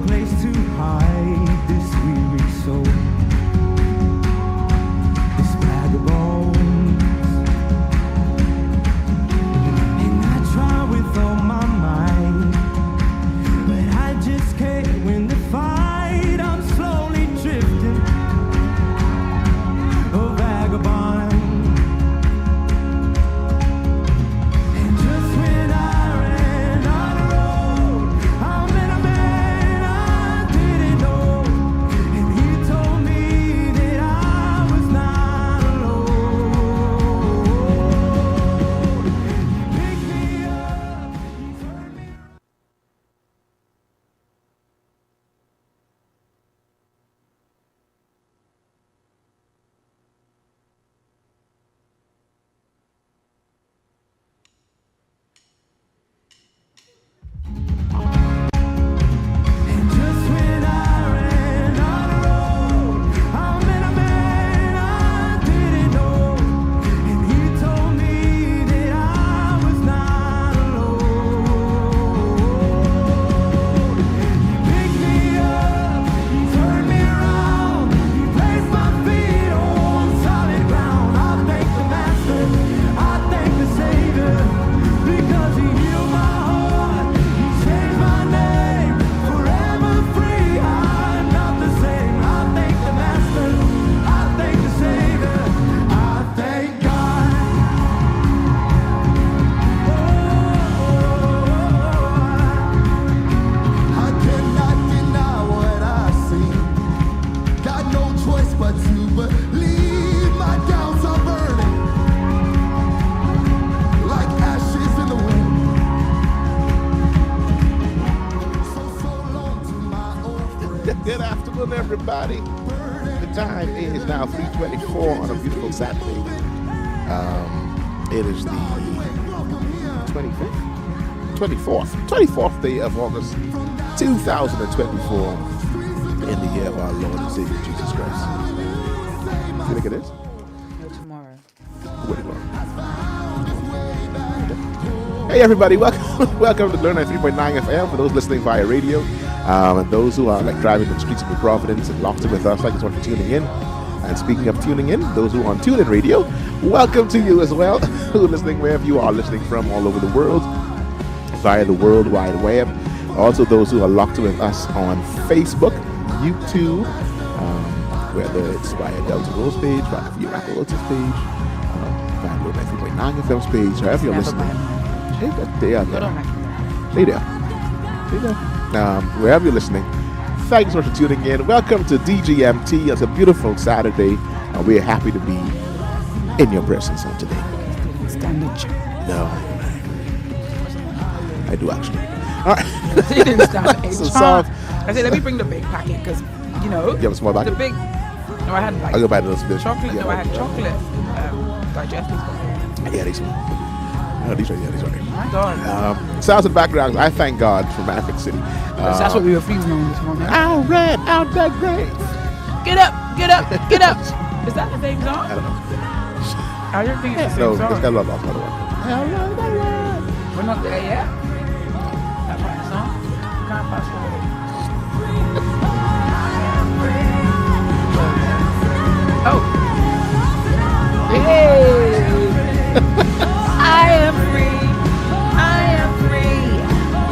place to hide this weary soul. This bag of bones. And I try with all my might, but I just can't win the fight. I'm slowly drifting, a vagabond. And just when I ran on the road, I met a man I didn't know, and he told me that I was not alone. He picked me up, he turned me. And just when I ran on the road, I met a man I didn't know, and he told me that I was not alone. He picked me up, he turned me around, he placed my feet on solid ground. I thank the Master, I thank the Savior, because he healed my heart, he changed my name, forever free. I'm not the same. I thank the Master, I thank the Savior, I thank God. I cannot deny what I see. Got no choice but to believe. My doubts are burning like ashes in the wind. So long to my old friend. Good afternoon, everybody. The time is now 3:24 on a beautiful Saturday. It is the 24th day of August, 2024, in the year of our Lord and Savior Jesus Christ. You think it is? No, tomorrow. What do you want? Hey everybody, welcome to Learn 3.9 FM for those listening via radio, and those who are like driving the streets of New Providence and locked in with us. I just want you tuning in. And speaking of tuning in, those who are on TuneIn Radio, welcome to you as well. Who are listening wherever you are listening from all over the world via the World Wide Web. Also those who are locked in with us on Facebook, YouTube, whether it's via Delton Rose page, via the Vera page, via Learn 3.9 FM's page, however you're Never listening. mind. Hey, they are Go there. on, Mac. Stay there. Wherever you're listening, thanks so much for tuning in. Welcome to DGMT. It's a beautiful Saturday, and we're happy to be in your presence on today. Standard check. No, I do actually. All right. You didn't stand a So chance. soft. I said, let me bring the big packet because, you know. You have a small bag? The big. No, I had like I'll go buy those bits. chocolate. Yeah, No, I had chocolate. Digestive. Yeah, these one. Oh, these right. Yeah, these right. My God. Sounds in the background. I thank God for Maverick City. That's what we were feeling on this morning. I ran out that grave. Get up, get up, get up. Is that the same I song? don't know. I don't think it's the No, same it's song. got a lot of another one. We're not there yet. That part of the song. Can't fast forward. Oh. Hey. I am free. I am free.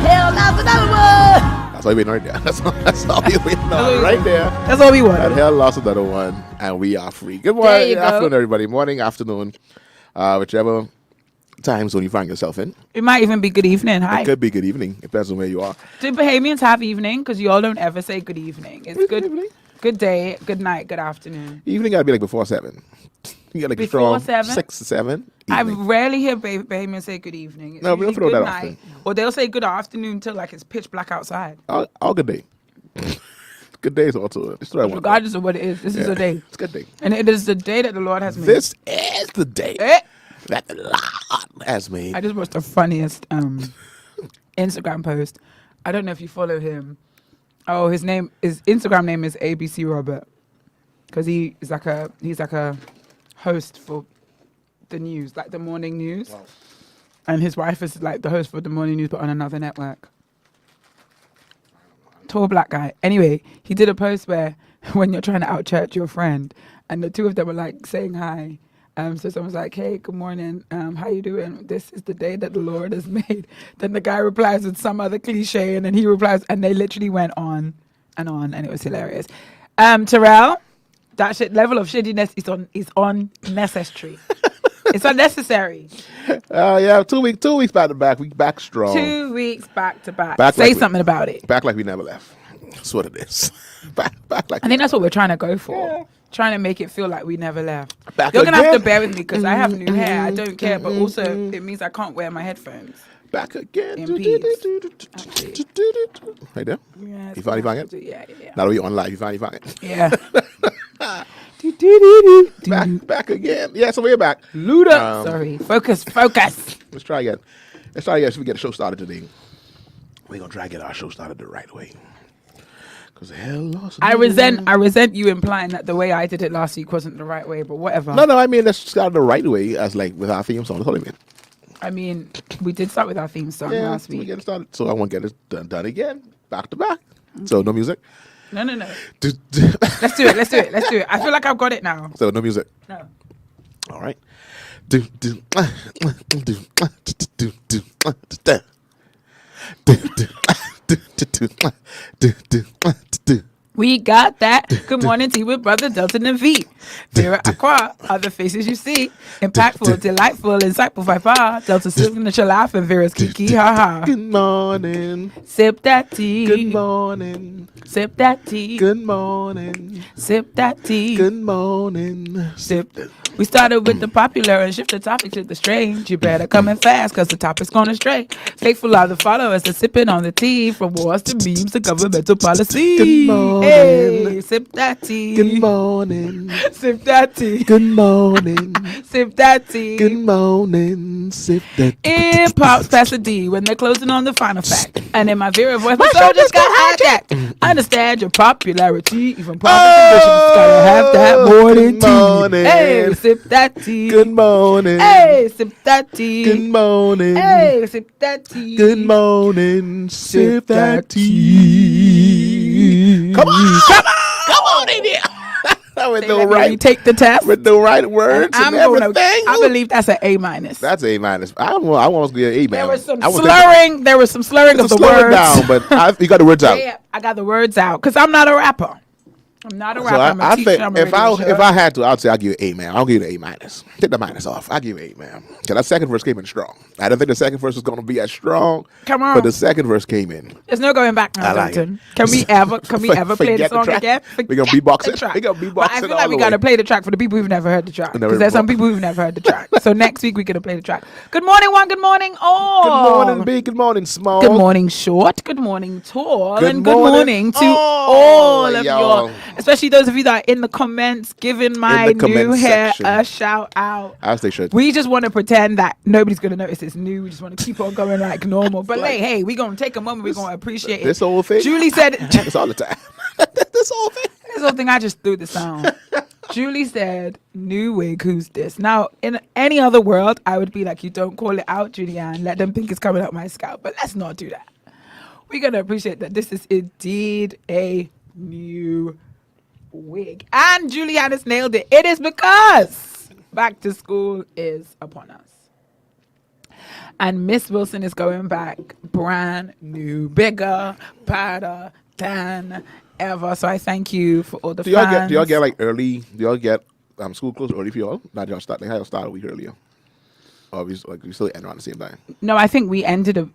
Hell, that's another one. That's all we waiting right there. That's all we waiting on right there. That's all we want. And hell lost another one, and we are free. Good There morning, you go. afternoon, everybody. Morning, afternoon, whichever time zone you find yourself in. It might even be good evening. Hi. It could be good evening. It depends on where you are. Do Bahamians have evening? Because you all don't ever say good evening. It's good evening. Good day, good night, good afternoon. Evening gotta be like before 7. You got like Before strong 7? 6 to 7. I evening. rarely hear Bahamians say good evening. It's No, we don't usually throw good that night, often. or they'll say good afternoon till like it's pitch black outside. All good day. Good day is also. Just throw that one. Regardless of what it is, this is Yeah. a day. It's a good day. And it is the day that the Lord has made. This is the day Eh? that the Lord has made. I just watched the funniest Instagram post. I don't know if you follow him. Oh, his Instagram name is ABC Robert, because he's like a host for the news, like the morning news, Wow. and his wife is like the host for the morning news, but on another network. Tall black guy. Anyway, he did a post where when you're trying to out-church your friend, and the two of them were like saying hi. So someone's like, hey, good morning. How you doing? This is the day that the Lord has made. Then the guy replies with some other cliche, and then he replies, and they literally went on, and it was hilarious. Terrell, that shit level of shittiness is unnecessary. It's unnecessary. Yeah, 2 weeks back to back. We back strong. 2 weeks back to back. Back Say like something about it. Back like we never left. That's what it is. back like. I think that's what we're trying to go for. Trying to make it feel like we never left. Back You're gonna have again. to bear with me because I have new hair. I don't care, but also it means I can't wear my headphones. Back again. In peace. Right there. Yeah, You finally found it? Yeah. Now that we on live, you finally found it. Yeah. Back again. Yeah, so we're back. Luda. Sorry. Focus. Let's try again. See if we get the show started today. We're gonna try to get our show started the right way. Because hell lost. I resent you implying that the way I did it last week wasn't the right way, but whatever. No, I mean let's start the right way as like with our theme song. That's all I mean. I mean, we did start with our theme song last We week. get it started. So I want to get it done again. Back to back. So no music. No. Let's do it. I feel like I've got it now. So no music. No. All right. We got that. Good morning to you with Brother Delton and V. Vera Aqua are the faces you see. Impactful, delightful, insightful, vibe. Delta signature laugh and Vera's kiki ha ha. Good morning. Sip that tea. Good morning. Sip that tea. Good morning. Sip that tea. Good morning. Sip. We started with the popular and shift the topic to the strange. You better come in fast because the topic's gonna stray. Faithful are the followers that sipping on the tea. From wars to memes to governmental policy. Good morning. Hey, sip that tea. Good morning. Sip that tea. Good morning. Sip that tea. Good morning. Sip that. It pops past the D when they're closing on the final fact. And in my Vera voice, my soul just got hijacked. Understand your popularity. Even prophets gotta have that morning good morning. tea. Hey, sip that tea. Good morning. Hey, sip that tea. Good morning. Hey, sip that tea. Good morning. Sip that tea. Come on in here. With They the let me right, take the test. with the right words and everything. I believe that's an A minus. That's A minus. I want to be an A man. There was some I was slurring. There was some slurring of the slow it words. down, but you got the words out. Yeah, I got the words out because I'm not a rapper. I'm not a rapper. So I'm a I teacher. think I'm a if radio show. I had to, I'd say I'll give you an A man. I'll give you an A minus. Take the minus off. I'll give you an A man. Because that second verse came in strong. I didn't think the second verse was going to be as strong. Come on. But the second verse came in. There's no going back now, I like Delton. it. Can we ever play the Forget the song track. again? We gonna beatbox Forget it. the track. We gonna beatbox But I it feel all like we the gotta way. play the track for the people who've never heard the track. Never Because there's some before. people who've never heard the track. So next week we're gonna play the track. Good morning, one. Good morning, all. Good morning, big. Good morning, small. Good morning, short. Good morning, tall. Good and good morning, morning to all all of y'all. your, especially those of you that are in the comments giving my the comment new hair section. a shout out. I'll stay sure. We just want to pretend that nobody's going to notice it's new. We just want to keep on going like normal. But hey, we're going to take a moment. We're going to appreciate it. This whole thing. Julie said, It's all the time. This whole thing. this whole thing, I just threw the sound. Julie said, new wig, who's this? Now, in any other world, I would be like, you don't call it out, Julianne. Let them think it's coming up my scalp. But let's not do that. We're going to appreciate that this is indeed a new wig. And Julianne has nailed it. It is because back to school is upon us. And Miss Wilson is going back brand new, bigger, badder than ever. So I thank you for all the Do y'all fans. get like early? Do y'all get school closed early for y'all? Not y'all start. Like how y'all start a week earlier. Or we still end around the same time. No, I think we ended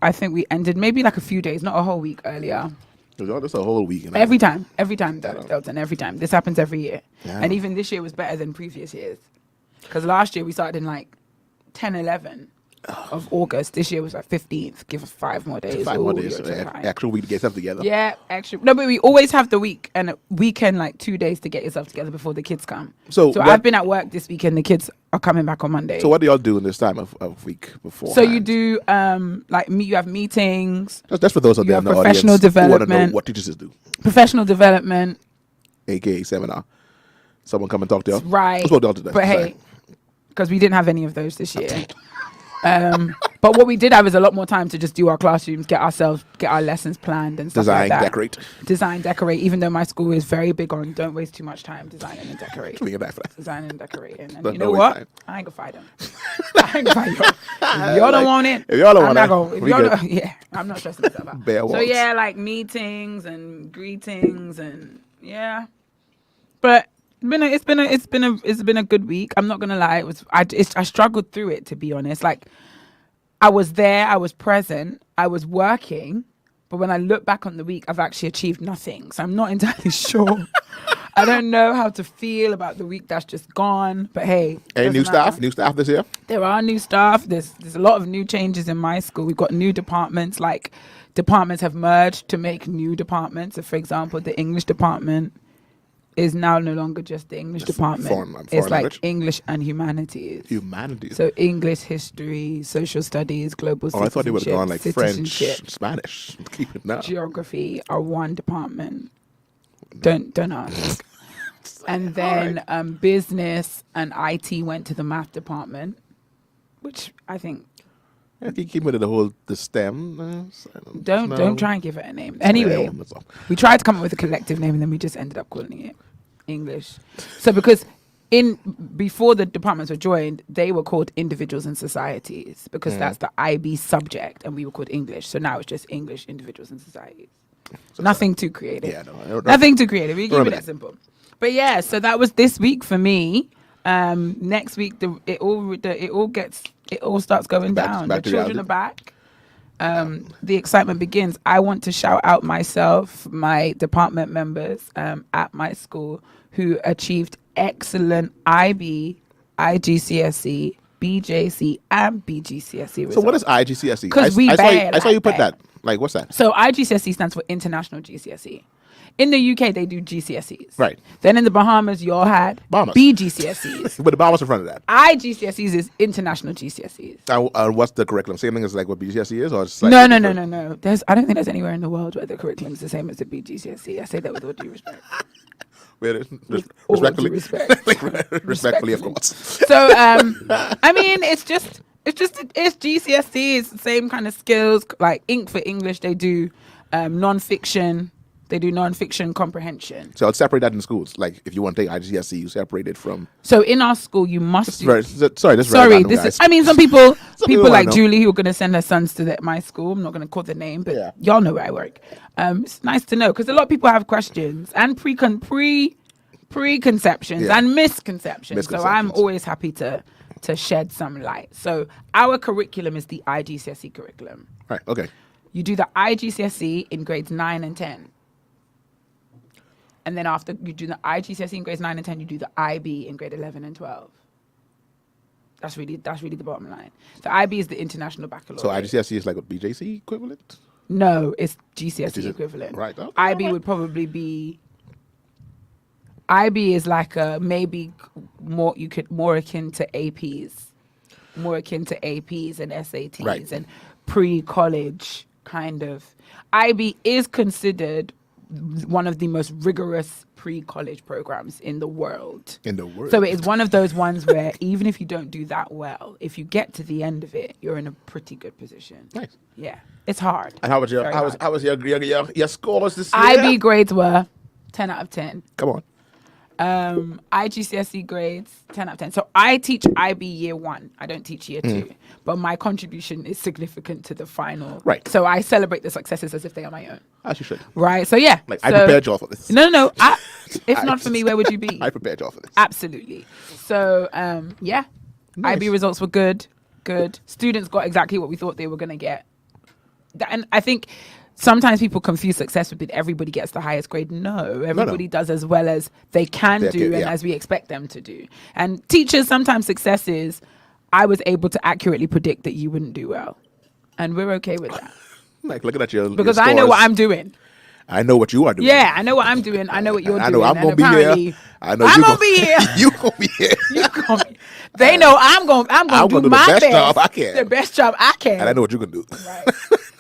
maybe like a few days, not a whole week earlier. Y'all just a whole week. You know? Every time, Delton, every time. This happens every year. Yeah. And even this year was better than previous years. Because last year we started in like 10, 11 of August. This year was like 15th. Give us 5 more days. 5 more Ooh, days. you're So too high. actual week to get stuff together. Yeah, actually. No, but we always have the week and a weekend, like 2 days to get yourself together before the kids come. So what- I've been at work this weekend. The kids are coming back on Monday. So what do y'all do in this time of week before? So you do you have meetings, That's for those out you there have in the professional audience who want to know development. what teachers do, professional development, aka seminar. Someone come and talk to y'all. right? Let's go down to that. But hey, because we didn't have any of those this year. But what we did have is a lot more time to just do our classrooms, get our lessons planned and stuff Design, like that. decorate. Design, decorate. Even though my school is very big on don't waste too much time designing and decorating. We get back for that. Designing and decorating. And Don't you know waste what? time. I ain't gonna fight them. I ain't gonna fight y'all. If y'all don't want it, if y'all don't I'm want not it, gonna. If we y'all good. don't, yeah, I'm not stressing myself out. Bare So walls. yeah, like meetings and greetings and yeah, but it's been a good week. I'm not gonna lie. I struggled through it, to be honest. Like I was there, I was present, I was working, but when I look back on the week, I've actually achieved nothing. So I'm not entirely sure. I don't know how to feel about the week that's just gone. But hey, Any doesn't new matter. staff? New staff this year? There are new staff. There's a lot of new changes in my school. We've got new departments. Like departments have merged to make new departments. So, for example, the English department is now no longer just the English department. foreign It's like language. English and humanities. Humanities. So English, history, social studies, global I thought they would have gone like French, citizenship, Spanish. Keep it now. geography are one department. Don't ask. And then business and IT went to the math department, which I think Yeah, keep it in the STEM. don't try and give it a name. Anyway, that's all. we tried to come up with a collective name and then we just ended up calling it English. So because before the departments were joined, they were called individuals and societies because that's the IB subject and we were called English. So now it's just English, individuals and societies. Nothing too creative. Yeah, no, Nothing too creative. We keep Remember it that. simple. But yeah, so that was this week for me. Next week, it all starts going down. back The to children reality. are back. The excitement begins. I want to shout out myself, my department members at my school who achieved excellent IB, IGCSE, BJC, and BGCSE results. So what is IGCSE? 'Cause we I saw you bad put like that. Like, what's that? So IGCSE stands for International GCSE. In the UK, they do GCSEs. Right. Then in the Bahamas, you all had Bahamas. BGCSEs. But the Bahamas in front of that. IGCSEs is International GCSEs. What's the curriculum? Same thing as like what BGCSE is, or just like No. I don't think there's anywhere in the world where the curriculum is the same as the BGCSE. I say that with all due respect. Respectfully, all due respect. respectfully, of course. So, I mean, it's GCSE. It's the same kind of skills. Like Ink for English, they do non-fiction. They do non-fiction comprehension. So I'll separate that in schools. Like if you want to take IGCSE, you separate it from. So in our school, you must. This is very Sorry, random, this guys. is. I mean, some people people like wanna know. Julie, who are going to send her sons to my school. I'm not going to call the name, but Yeah. y'all know where I work. It's nice to know because a lot of people have questions and preconceptions Yeah. and misconceptions. So I'm Misconceptions. always happy to shed some light. So our curriculum is the IGCSE curriculum. Right. Okay. You do the IGCSE in grades 9 and 10. And then after you do the IGCSE in grades 9 and 10, you do the IB in grade 11 and 12. That's really the bottom line. The IB is the International Baccalaureate. So IGCSE is like a BJC equivalent. No, it's GCSE GCSE, equivalent. right, okay, IB alright. would probably be. IB is like maybe more akin to APs, and SATs Right. and pre-college kind of. IB is considered one of the most rigorous pre-college programs in the world. In the world. So it is one of those ones where even if you don't do that well, if you get to the end of it, you're in a pretty good position. Nice. Yeah, it's hard. And how was Very hard. your scores this year? IB grades were 10 out of 10. Come on. IGCSE grades 10 out of 10. So I teach IB year 1. I don't teach year 2. But my contribution is significant to the final. Right. So I celebrate the successes as if they are my own. As you should. Right. So yeah. Like so, I prepared you all for this. No. If not for me, where would you be? I prepared you all for this. Absolutely. So yeah. Nice. IB results were good. Students got exactly what we thought they were going to get. And I think sometimes people confuse success with everybody gets the highest grade. No, everybody does as well as they can do and as we expect them to do. And teachers, sometimes success is, I was able to accurately predict that you wouldn't do well. And we're okay with that. Like looking at your Because your I know what scores. I'm doing. I know what you are doing. Yeah, I know what I'm doing. I know what you're I doing. know I'm And gonna be apparently, here. I know I'm you gonna be here. You gonna be here. You gonna be- They know I'm gonna do the my best best. job I can. The best job I can. And I know what you can do. Right.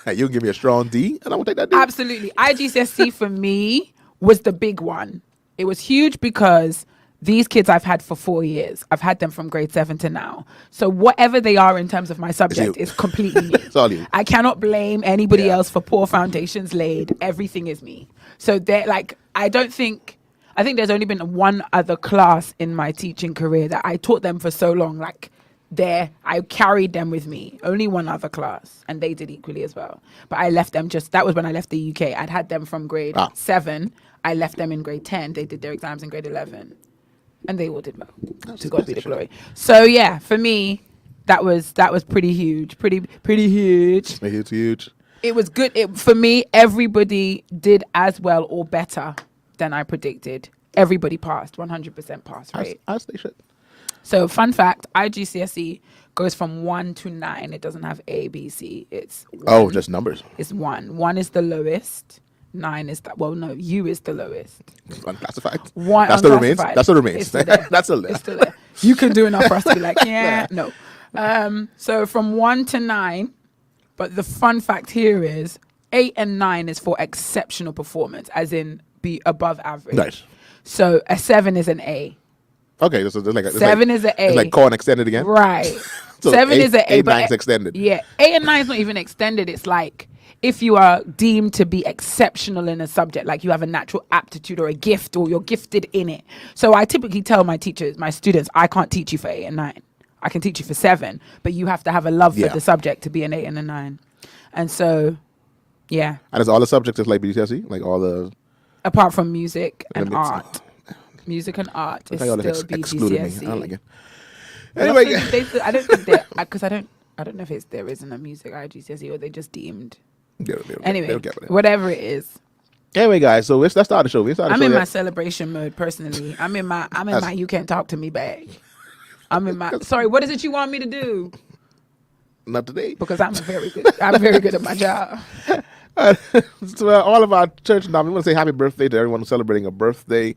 And you can give me a strong D, and I'm gonna take that D. Absolutely. IGCSE for me was the big one. It was huge because these kids I've had for 4 years. I've had them from grade 7 to now. So whatever they are in terms of my subject you. is completely me. It's all you. I cannot blame anybody else for poor foundations laid. Everything is me. So they're like, I think there's only been one other class in my teaching career that I taught them for so long. Like I carried them with me. Only one other class, and they did equally as well. But I left them that was when I left the UK. I'd had them from grade 7. I left them in grade 10. They did their exams in grade 11. And they all did well. To God be the glory. So yeah, for me, that was pretty huge. Pretty huge. It's huge. It was good. For me, everybody did as well or better than I predicted. Everybody passed, 100% pass rate. As they should. So fun fact, IGCSE goes from 1 to 9. It doesn't have A, B, C. It's 1. Just numbers. It's 1. 1 is the lowest. 9 is U is the lowest. Unclassified. One That's the remains. unclassified. That's the remains. It's still there. That's still there. It's still there. You can do enough for us to be like, yeah, no. So from 1 to 9, but the fun fact here is 8 and 9 is for exceptional performance, as in be above average. Nice. So a 7 is an A. Okay, so it's like 7 is an A. It's like corn extended again. Right. So 7 is an A. 8, but 9 is extended. Yeah. 8 and 9 is not even extended. It's like if you are deemed to be exceptional in a subject, like you have a natural aptitude or a gift, or you're gifted in it. So I typically tell my teachers, my students, I can't teach you for 8 and 9. I can teach you for 7, but you have to have a love for the subject to be an 8 and a 9. And so, yeah. And it's all the subjects is like BTSE, like all the. Apart from music and limits. art. Music and art is Y'all still excluded me. BGCSE. I don't like it. But Anyway, also, I don't think that, because I don't know if there isn't a music IGCSE or they just deemed. Anyway, whatever it is. Anyway, guys, so let's start the show. I'm in my celebration mode personally. I'm in my you can't talk to me bag. I'm in my sorry. What is it you want me to do? Not today. Because I'm very good at my job. So all of our church now, we want to say happy birthday to everyone who's celebrating a birthday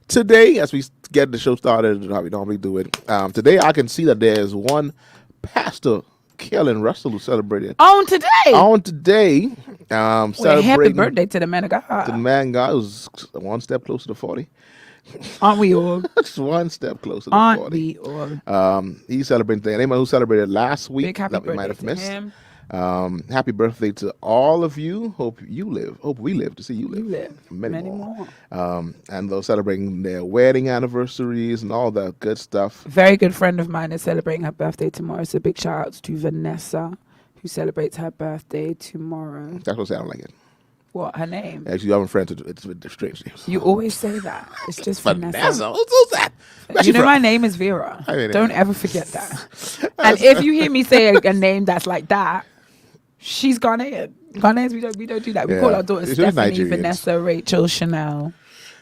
today. As we get the show started, how we normally do it. Today, I can see that there's one Pastor Kellen Russell who celebrated on today. Celebrating happy birthday to the man of God. To the man God who's one step closer to 40. Aren't we all? Just one step closer to 40. Aren't we all? He's celebrating today. Anyone who celebrated last week big happy that we birthday might have to missed. him. Happy birthday to all of you. Hope we live to see you live. You live many more. And those celebrating their wedding anniversaries and all that good stuff. Very good friend of mine is celebrating her birthday tomorrow. So big shout outs to Vanessa, who celebrates her birthday tomorrow. That's what I say. I don't like it. What, her name? Actually, you have a friend. It's with strange names. You always say that. It's just Vanessa. Who's that? You know, my name is Vera. Don't ever forget that. And if you hear me say a name that's like that, she's Ghanaian. Ghanaians, we don't do that. We call our daughters Stephanie, Vanessa, Rachel, Chanel.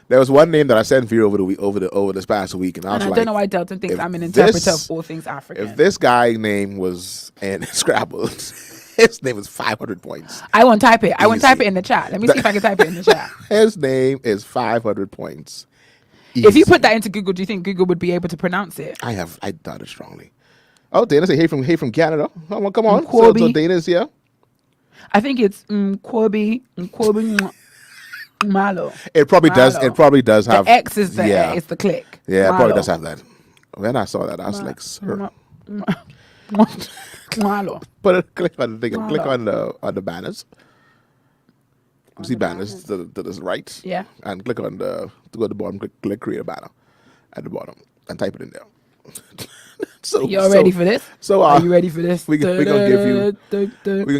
There was one name that I sent Vera over this past week, and I don't know why Delton thinks I'm an interpreter of all things African. If this guy's name was in Scrabble, his name is 500 points. I won't type it. I won't type it in the chat. Let me see if I can type it in the chat. His name is 500 points. Easy. If you put that into Google, do you think Google would be able to pronounce it? I doubt it strongly. Oh, Dana say hey from Canada. Come on. So Dana's here. I think it's Kwabi Malo. It probably does. It probably does have the X is the it's the click. Yeah, it probably does have that. When I saw that, I was like, sir. Malo. Click on the thing. Click on the banners. You see banners to the right. Yeah. And click on to go to the bottom. Click create a banner at the bottom and type it in there. You're ready for this? So are you ready for this? We're gonna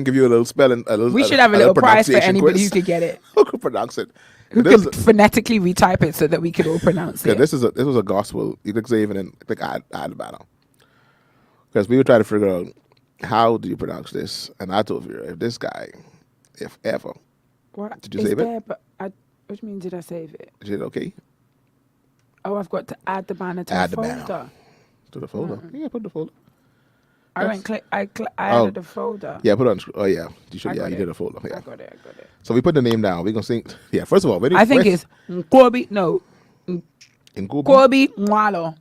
give you a little spelling. We should have a little prize for anybody who could get it. Who could pronounce it? Who could phonetically retype it so that we could all pronounce it? This was a gospel. You could say even in add the banner, because we were trying to figure out how do you pronounce this, and I told you if ever. What? Did you save it? But which means did I save it? Is it okay? Oh, I've got to add the banner to the folder. Banner. To the folder. Yeah, put the folder. I went click. I added the folder. Yeah, put it on. Oh yeah, you should. Yeah, you did a folder. Yeah. I got it. So we put the name down. We're gonna sing. Yeah, first of all, I think it's Nkwobi. No. Nkwobi Mwalo.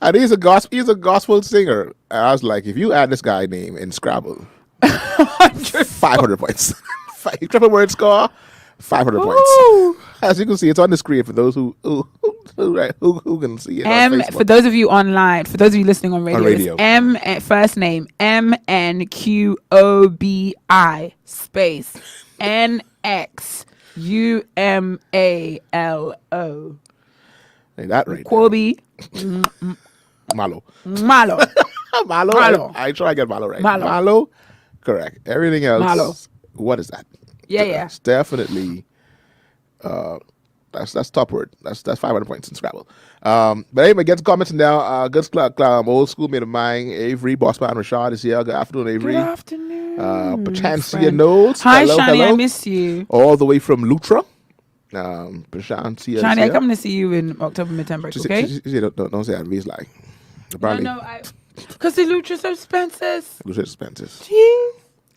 And he's a gospel singer. And I was like, if you add this guy name in Scrabble, 500 points. triple word score, 500 Ooh. points. As you can see, it's on the screen for those who can see it on Facebook. For those of you online, for those of you listening on radio, radio. It's M first name MNQOBI space NXUMALO. Hey, that right. Quobi Malo. Malo. Malo. I try to get Malo right. Malo. Malo. Correct. Everything else. Malo. What is that? Yeah. That's definitely. That's top word. That's 500 points in Scrabble. But anyway, get the comments now. Good old schoolmate of mine, Avery, boss man Rashad is here. Good afternoon, Avery. Good afternoon. Pachancia Knowles. Hi, hello, Shani. hello. I miss you. All the way from Lutra. Pachancia. Shani, I come to see you in October midterm break. Okay. Don't say that. It's like. No, because the Lutra's so expensive. Lutra's expensive. Jeez.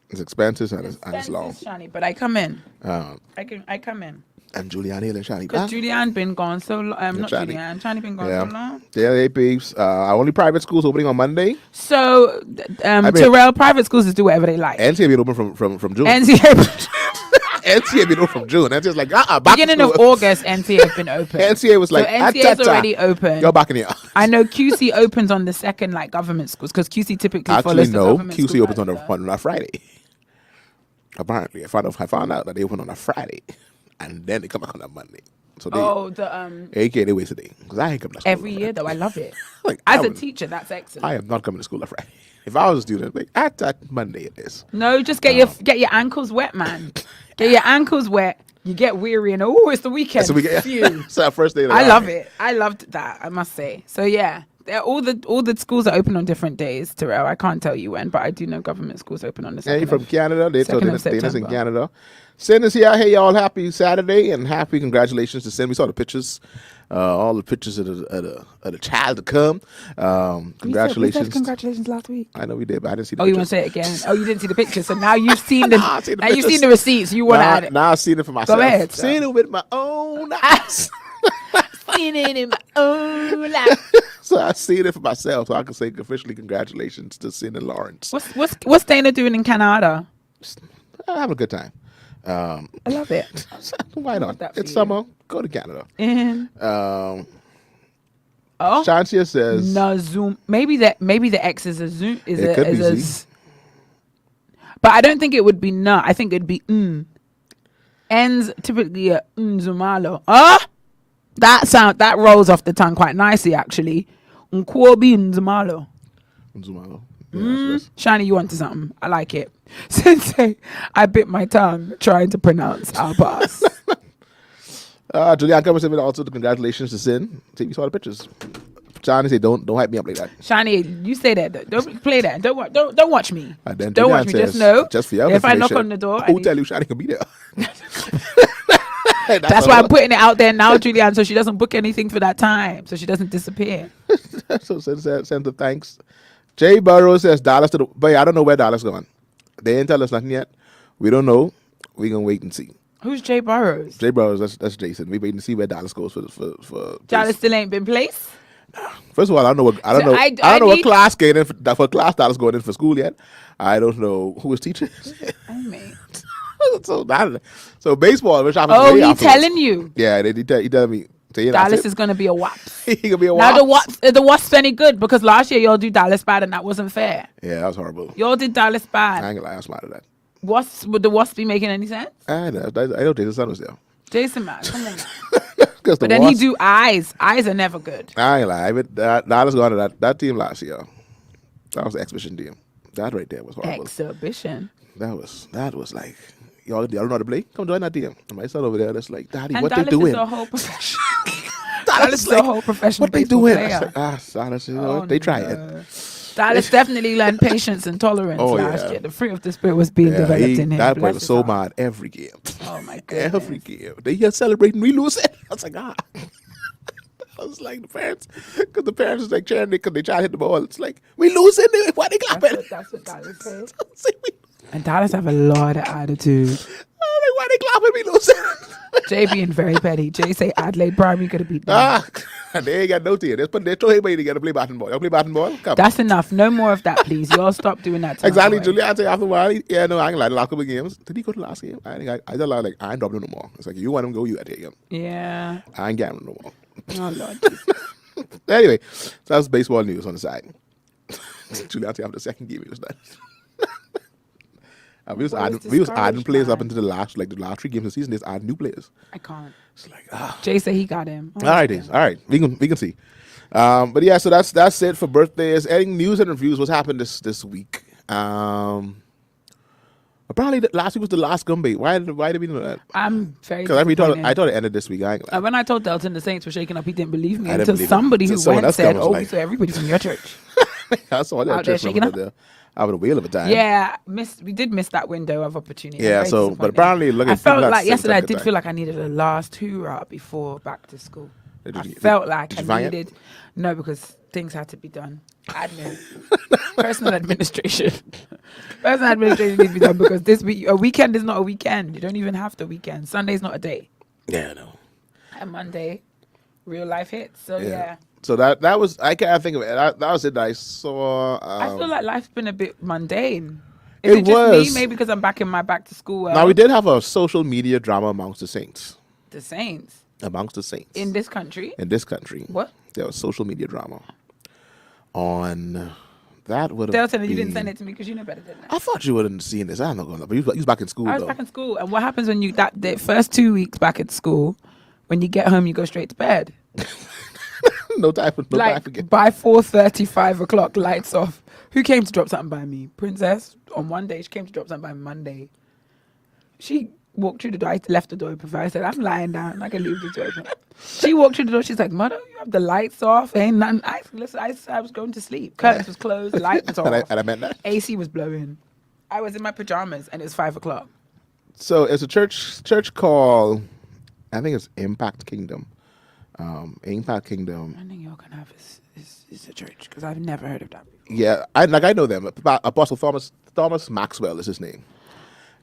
It's expensive and it's long. Shani, but I come in. Um, I come in. And Julianne Hill and Shani. Because Julianne been gone so long. Not Shani. Julianne. Shani been gone so long. Yeah, they peeps. Our only private schools opening on Monday. So, Terrell, private schools just do whatever they like. NCA been open from June. NCA NCA been open from June. NCA's like, back beginning to of school. August, NCA has been open. NCA was like, so NCA is already open. Go back in here. I know QC opens on the second, like government schools, because QC typically Actually, follows the no. government QC school opens on calendar. a Friday. Apparently, I found out that they open on a Friday, and then they come back on a Monday. So they, AK they waste a day because I ain't coming to school every year though. I love it. Like, As a teacher, that's excellent. I am not coming to school on Friday. If I was a student, like at that Monday it is. No, just get your ankles wet, man. Get your ankles wet. You get weary and it's the weekend. Phew. So our first day. I love it. I loved that. I must say. So yeah, all the schools are open on different days. Terrell, I can't tell you when, but I do know government schools open on the second. Yeah, you're from Canada. They told us in September. Canada. Sin is here. Hey, y'all! Happy Saturday and happy congratulations to Sin. We saw the pictures, all the pictures of the child to come. Congratulations! We said congratulations last week. I know we did, but I didn't see the Oh, pictures. you want to say it again? Oh, you didn't see the pictures, so now you've seen the Nah, I seen the now you've seen pictures. the receipts. You want to add it? Now I've seen it for myself. Go ahead. Seen it with my own eyes. Seen it in my own life. So I seen it for myself, so I can say officially congratulations to Sin and Lawrence. What's Dana doing in Canada? Having a good time. I love it. Why not? that for It's you. summer. Go to Canada. And Shantia says no Zoom. Maybe the X is a Zoom. It could be Z. But I don't think it would be no. I think it'd be Ends typically a Zumalo. That rolls off the tongue quite nicely actually. Nkwobi Nzumalo. Zumalo. Yeah, Shiny, you onto something. I like it. Sensei, I bit my tongue trying to pronounce our pass. Julianne comes with also the congratulations to Sin. See, you saw the pictures. Johnny said, "Don't hype me up like that." Shiny, you say that. Don't play that. Don't watch me. And then Don't Julianne watch me. says, Just know. Just for your if I knock information, on the door, who tell you Shani can be there? that's why I'm putting it out there now, Julianne, so she doesn't book anything for that time, so she doesn't disappear. So send the thanks. Jay Burrows says Dallas to the. But I don't know where Dallas going. They didn't tell us nothing yet. We don't know. We're gonna wait and see. Who's Jay Burrows? Jay Burrows, that's Jason. We waiting to see where Dallas goes for Dallas still ain't been placed. First of all, I don't know what class getting for class Dallas going in for school yet. I don't know who his teacher is. Oh, man. So baseball, which I'm He's telling you. Yeah, he telling me. So, Dallas is going to be a Wasps. He gonna be a Now Wasps. the Wasps any good because last year y'all do Dallas bad and that wasn't fair. Yeah, that was horrible. Y'all did Dallas I bad. ain't gonna lie, I'm smart at that. Would the Wasps be making any sense? I know. I don't think the sun was there. Jason, man, come on. But But then he do eyes. Eyes are never good. I ain't lie. Dallas going to that team last year. That was the exhibition team. That right there was horrible. Exhibition. That was like, y'all don't know how to play? Come join that team. And my son over there, that's like, Daddy, And what Dallas they doing? is a whole professional. Dallas is a whole professional What they baseball doing? player. I said, Dallas, you know, Oh, they try no. it. Dallas definitely learned patience and tolerance last yeah. year. The fruit of the spirit was being developed in him. That boy Bless was his so heart. mad every game. Oh my goodness. Every game. They here celebrating, we lose it. I was like, I was like, the parents, because the parents was like cheering because they try to hit the ball. It's like, we losing it. Why they clapping? That's what Dallas says. Say, And Dallas have a lot of attitude. why they clapping? We losing. Jay being very petty. Jay say Adelaide Primary could have beat them. And they ain't got no team. They throw everybody together to play basketball. Y'all play basketball? Come. That's enough. No more of that, please. Y'all stop doing that. To Exactly, my boy. Julie. I say after a while, yeah, no, I ain't like the last couple of games. Did he go to the last game? I just like I ain't dropping him no more. It's like you want him to go, you got to take him. Yeah. I ain't getting him no more. Oh Lord. Jesus. Anyway, so that's baseball news on the side. Julie, I say after the second game, it was done. We was Well, it's adding discouraged, players up man. into the last 3 games of the season. There's adding new players. I can't. It's like ah. Jay said he got him. Oh, All right, okay. Days. All right, we can see. But yeah, so that's it for birthdays. Any news and reviews? What's happened this week? Apparently, last week was the last Gumby. Why did we know that? I'm very. Because disappointed. I thought it ended this week. I ain't gonna lie. When I told Delton the Saints were shaking up, he didn't believe me I didn't until believe it. somebody Until who someone went else said, was "Oh, like- so everybody from your church." I saw that Out there church shaking member there. Having a whale of a time. Yeah, we did miss that window of opportunity. Yeah, I'm very so, but disappointed. apparently, look at I felt people like that yesterday I second did time. feel like I needed a last hoorah before back to school. Did I you- felt like did I you find it? needed no, because things had to be done. Admin, personal administration, personal administration needs to be done because this week a weekend is not a weekend. You don't even have the weekend. Sunday's not a day. Yeah, I know. And Monday, real life hits. So yeah. So that was I can't think of it. That was it. That I saw. I feel like life's been a bit mundane. It Is it just was. me? Maybe because I'm back in my back to school world. Now we did have a social media drama amongst the Saints. The Saints Amongst the Saints in this country. in this country. What? There was social media drama on that would have. Delton, you didn't send it to me because you know better than that. I thought you wouldn't have seen this. I'm not going to. But you was back in school I was though. back in school, and what happens when the first 2 weeks back at school, when you get home, you go straight to bed. no time for Like forget. by 4:30, 5 o'clock, lights off. Who came to drop something by me? Princess. On one day, she came to drop something by me Monday. She walked through the door. I left the door open for her. I said, "I'm lying down. I can leave the door open." She walked through the door. She's like, "Mother, you have the lights off. Ain't nothing." I was going to sleep. Curtains was closed. The light was off. and I meant that. AC was blowing. I was in my pajamas, and it was 5 o'clock. So it's a church called, I think it's Impact Kingdom. Impact Kingdom. I think y'all can have is a church because I've never heard of that before. Yeah, I know them. Apostle Thomas Maxwell is his name,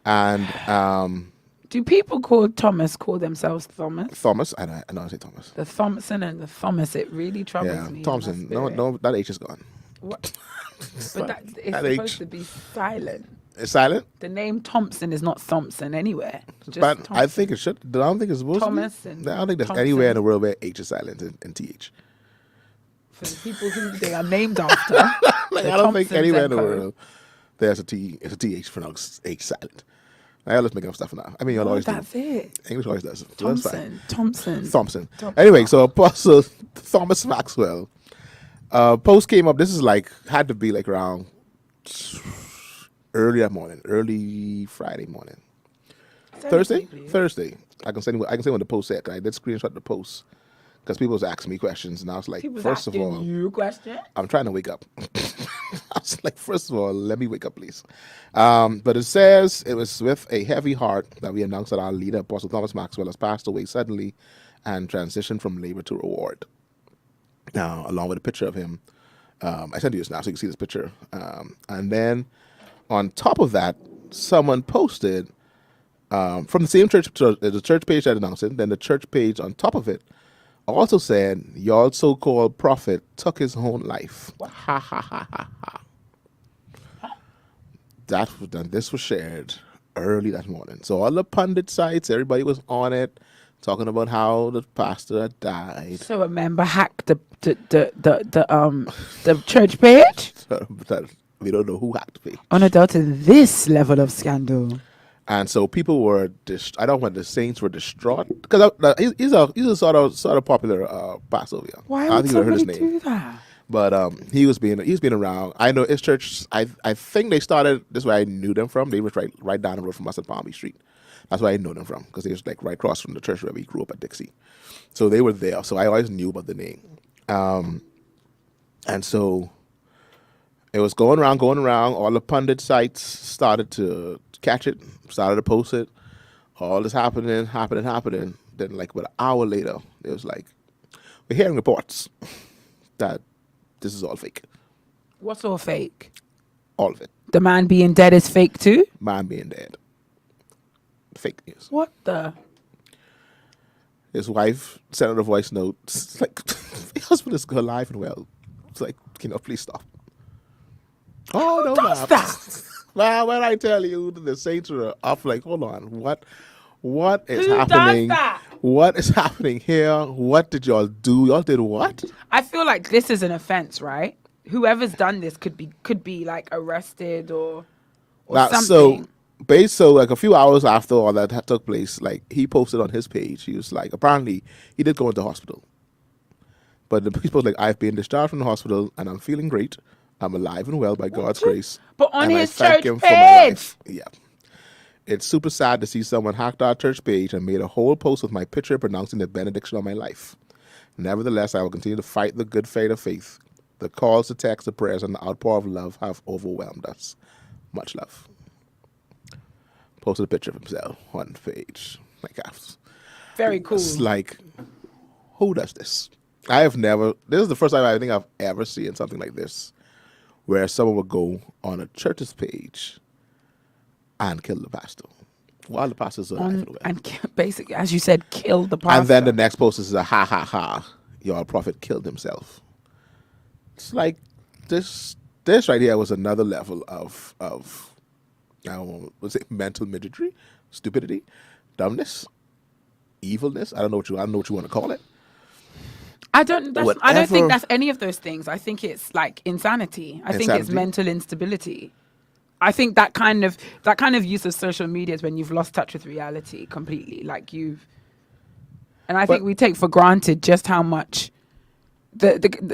and Do people called Thomas call themselves Thomas? Thomas. I know I say Thomas. The Thomason and the Thomas, it really troubles Yeah, me. in Thompson. my No, spirit. no, that H is gone. What? But that, it's That supposed H. to be silent. It's silent, The name Thompson is not Thompson anywhere. Just but I Thompson. think it should. I don't think it's supposed Thomas to be. and I don't think there's Thompson. anywhere in the world where H is silent and TH. For the people who they are named after. Like, the I don't think Thompsons anywhere in and the co. world there's a T. It's a TH pronounced H silent. I always make up stuff now. I mean, y'all Oh, always do. that's it. English always does. So that's fine. Thompson. Thompson. Thompson. Anyway, so Apostle Thomas Maxwell. Post came up. This is like had to be like around early Friday morning. Thursday. I can say what the post said. I did screenshot the post because people was asking me questions, and I was like, People first of all, you question. I'm trying to wake up. I was like, first of all, let me wake up, please. But it says it was with a heavy heart that we announced that our leader, Apostle Thomas Maxwell, has passed away suddenly and transitioned from labor to reward. Now, along with a picture of him, I sent you this now so you can see this picture. And then on top of that, someone posted from the same church, the church page that announced it, then the church page on top of it also said, "Your so-called prophet took his own life." Ha ha ha ha ha. This was shared early that morning. So all the pundit sites, everybody was on it, talking about how the pastor had died. So a member hacked the church page. We don't know who hacked the page. On a to this level of scandal. And so people were, I don't know when the saints were distraught because he's a sort of popular pastor over here. Why I don't would think you ever heard somebody his name. do that? But he's been around. I know his church. I think they started. This is where I knew them from. They was right down the road from us at Palmy Street. That's where I know them from because they was like right across from the church where we grew up at Dixie. So they were there. So I always knew about the name. And so it was going around. All the pundit sites started to catch it, started to post it. All this happening. Then like about an hour later, it was like, we're hearing reports that this is all fake. What's all fake? All of it. The man being dead is fake too? Man being dead. Fake news. What the? His wife sent out a voice note. It's like, your husband is alive and well. It's like, please stop. Oh, no, does ma'am. that? Well, when I tell you, the saints are up, like, hold on, what is Who happening? does that? What is happening here? What did y'all do? Y'all did what? I feel like this is an offense, right? Whoever's done this could be like arrested or something. So like a few hours after all that took place, like he posted on his page, he was like, apparently he did go into hospital, but the people like, I've been discharged from the hospital and I'm feeling great. I'm alive and well by God's grace. But on and I his thank church him for my page. life. Yeah. It's super sad to see someone hacked our church page and made a whole post with my picture pronouncing the benediction on my life. Nevertheless, I will continue to fight the good fight of faith. The calls to text, the prayers, and the outpour of love have overwhelmed us. Much love. Posted a picture of himself on the page. Like, Very cool. it's like, who does this? This is the first time I think I've ever seen something like this, where someone would go on a church's page and kill the pastor while the pastor's alive and well. And basically, as you said, kill the pastor. And then the next post is a ha ha ha, your prophet killed himself. It's like this right here was another level of I don't know, was it mental midgetry, stupidity, dumbness, evilness? I don't know what you want to call it. I don't think that's any of those things. I think it's like insanity. I think it's Insanity? mental instability. I think that kind of use of social media is when you've lost touch with reality completely. Like and I think we take for granted just how much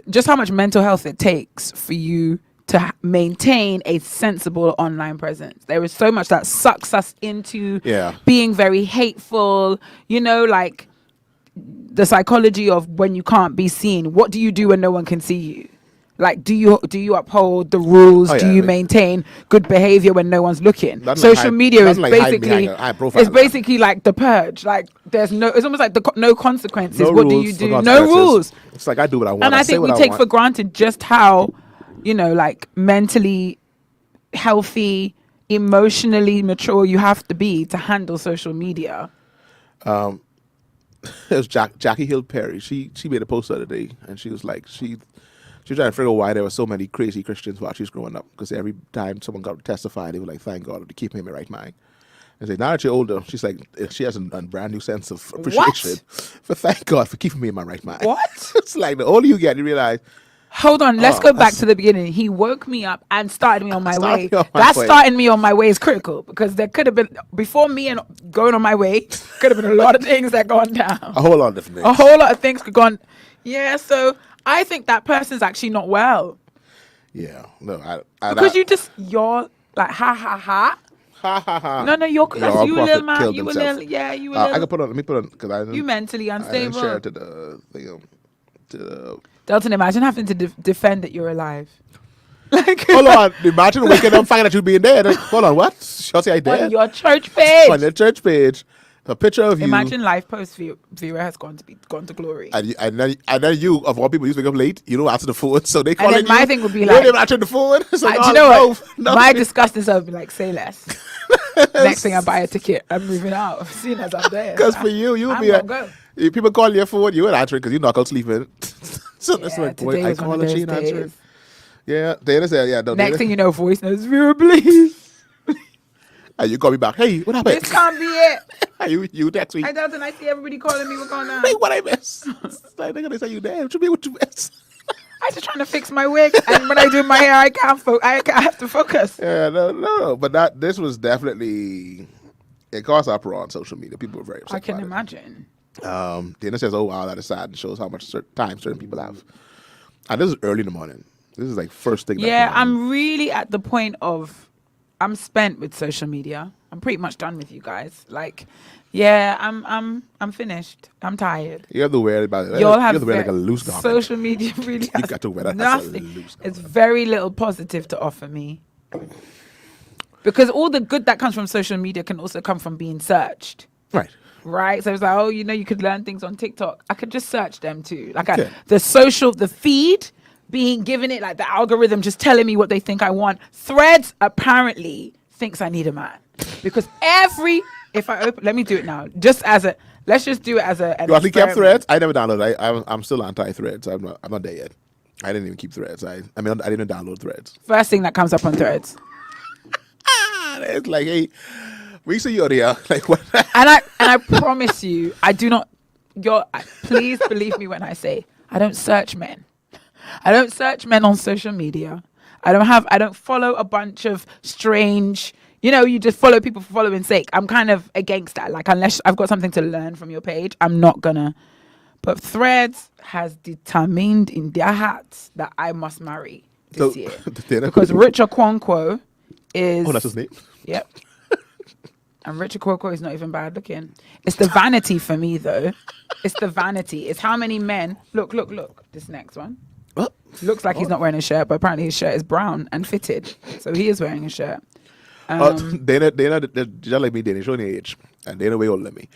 just how much mental health it takes for you to maintain a sensible online presence. There is so much that sucks us into being very hateful, like the psychology of when you can't be seen. What do you do when no one can see you? Like, do you uphold the rules? Do you maintain good behavior when no one's looking? Social media is basically like the purge. Like, it's almost like no consequences. No what do rules, you do? no No rules. It's like I do what I want. And I think we take for granted just how, like mentally healthy, emotionally mature you have to be to handle social media. It was Jackie Hill Perry. She made a post the other day, and she was like, she was trying to figure out why there were so many crazy Christians while she was growing up. Because every time someone got to testify, they were like, "Thank God to keep him in my right mind." And say, now that you're older, she's like, she has a brand new sense of appreciation. For thank God for keeping me in my right mind. What? It's like the older you get, you realize. Hold on, let's go back to the beginning. He woke me up and started me on my way. Starting me on my way is critical because there could have been, before me and going on my way, could have been a lot of things that gone down. A whole lot of different things. A whole lot of things could gone. Yeah, so I think that person's actually not well. Yeah, no, because you're like ha ha ha. Ha ha ha. No, you little man. You a little, yeah, you a little. I can let me put on because I you mentally unstable. I share it to the thing. Delton, imagine having to defend that you're alive. Like, hold on, imagine waking up finding out you being dead. Like, hold on, what? Shorty, I dead? On your church page. On your church page, a picture of you. Imagine life post Vera has gone to glory. And then you, of all people, you wake up late. You don't answer the phone, so they call you. And then my thing would be you like, don't even answer the phone. It's like, do you know what? My disgust is would be like, say less. Next thing I buy a ticket, I'm moving out. Seeing as I'm there. Because for you would be like, if people call your phone, you would answer it because you knock out sleeping. So that's like, boy, I call and she ain't answering. Yeah, they say, yeah. Next thing you know, voice notes, Vera, please. And you call me back. Hey, what happened? This can't be it. you next week. I Delton, I see everybody calling me. What's going on? Hey, what I miss? Like, they're gonna say you dead. What you miss? I just trying to fix my wig, and when I do my hair, I have to focus. Yeah, no. But this was definitely it caused uproar on social media. People were very upset. I can imagine. Dana says, "Oh wow, that is sad," and shows how much time certain people have. And this is early in the morning. This is like first thing. Yeah, I'm really at the point of I'm spent with social media. I'm pretty much done with you guys. Like, yeah, I'm finished. I'm tired. You have to wear it. You have to wear like a loose garment. Social media really has you got to wear that nothing. As a loose garment. It's very little positive to offer me. Because all the good that comes from social media can also come from being searched. Right. So it's like, you could learn things on TikTok. I could just search them too. Like the feed being given it, like the algorithm just telling me what they think I want. Threads apparently thinks I need a man. Because let me do it now. Just as Let's just do it as an You actually kept experiment. threads? I never downloaded. I'm still anti-threads. I'm not there yet. I didn't even keep threads. I didn't download threads. First thing that comes up on threads. It's like, hey, we see you there. Like what? And I promise you, I do not. Please believe me when I say I don't search men. I don't search men on social media. I don't follow a bunch of strange. You just follow people for following's sake. I'm kind of against that. Like, unless I've got something to learn from your page, I'm not gonna. But Threads has determined in their hearts that I must marry this year because Richard Kwankwo is. Oh, that's his name. Yep. And Richard Kwankwo is not even bad looking. It's the vanity for me, though. It's the vanity. It's how many men. Look. This next one. What? Looks like he's not wearing a shirt, but apparently his shirt is brown and fitted. So he is wearing a shirt. They're just like me, they're showing their age. And they're way older than me.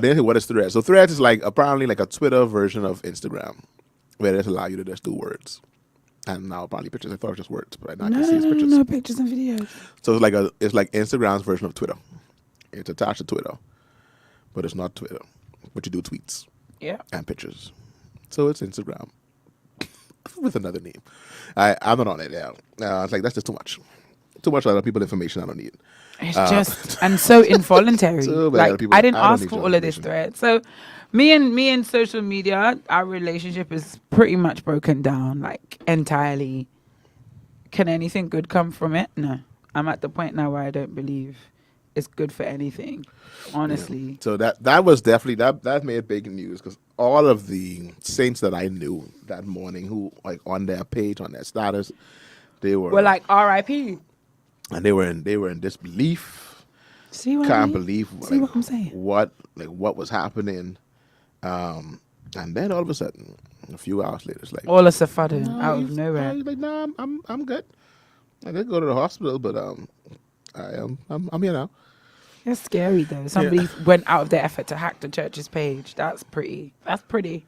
They say, what is Threads? So Threads is apparently like a Twitter version of Instagram, where they just allow you to just do words. And now apparently pictures. I thought it was just words, but now I can see it's pictures. No, pictures and videos. So it's like Instagram's version of Twitter. It's attached to Twitter, but it's not Twitter. But you do tweets and pictures. So it's Instagram with another name. I'm not on it now. It's like, that's just too much. Too much other people information I don't need. It's just and so involuntary. So many like other people- I didn't I don't ask need for your all of this information. thread. So me and social media, our relationship is pretty much broken down, like entirely. Can anything good come from it? No. I'm at the point now where I don't believe it's good for anything. Honestly. So that was definitely that made big news because all of the saints that I knew that morning who on their page, on their status, they were We're like R.I.P. and they were in disbelief. See what I Can't mean? believe See what I'm saying? what was happening. And then all of a sudden, a few hours later, it's like All of a sudden, out of nowhere. He's like, nah, I'm good. I did go to the hospital, but I'm here now. It's scary though. Somebody went out of their effort to hack the church's page. That's pretty worrying.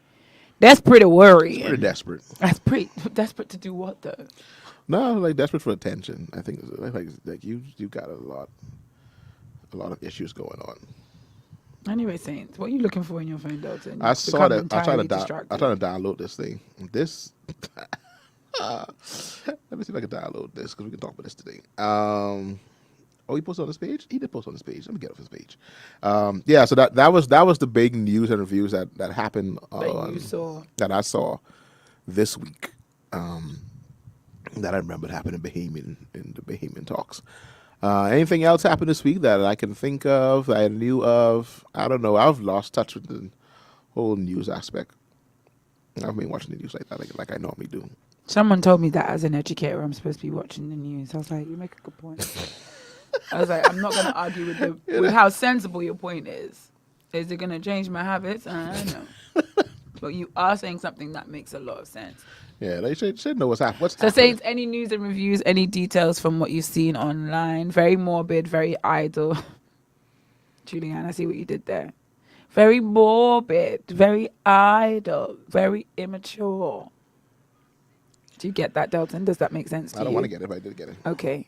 Pretty desperate. That's pretty desperate to do what though? No, like desperate for attention. I think like you got a lot of issues going on. Anyway, Saints, what are you looking for in your phone, Delton? I saw that. I tried to distracted. download this thing. This. Let me see if I can download this because we can talk about this today. Oh, he posted on this page. He did post on this page. Let me get off his page. Yeah. So that was the big news and reviews that happened. That you saw. That I saw this week. That I remembered happened in the Bahamian talks. Anything else happened this week that I can think of, that I knew of? I don't know. I've lost touch with the whole news aspect. I've been watching the news like that, like I normally do. Someone told me that as an educator, I'm supposed to be watching the news. I was like, you make a good point. I was like, I'm not going to argue with how sensible your point is. Is it going to change my habits? I don't know. But you are saying something that makes a lot of sense. Yeah, they should know what's happening. So, Saints, any news and reviews, any details from what you've seen online? Very morbid, very idle. Julianne, I see what you did there. Very morbid, very idle, very immature. Do you get that, Delton? Does that make sense to you? I don't want to get it, but I did get it. Okay.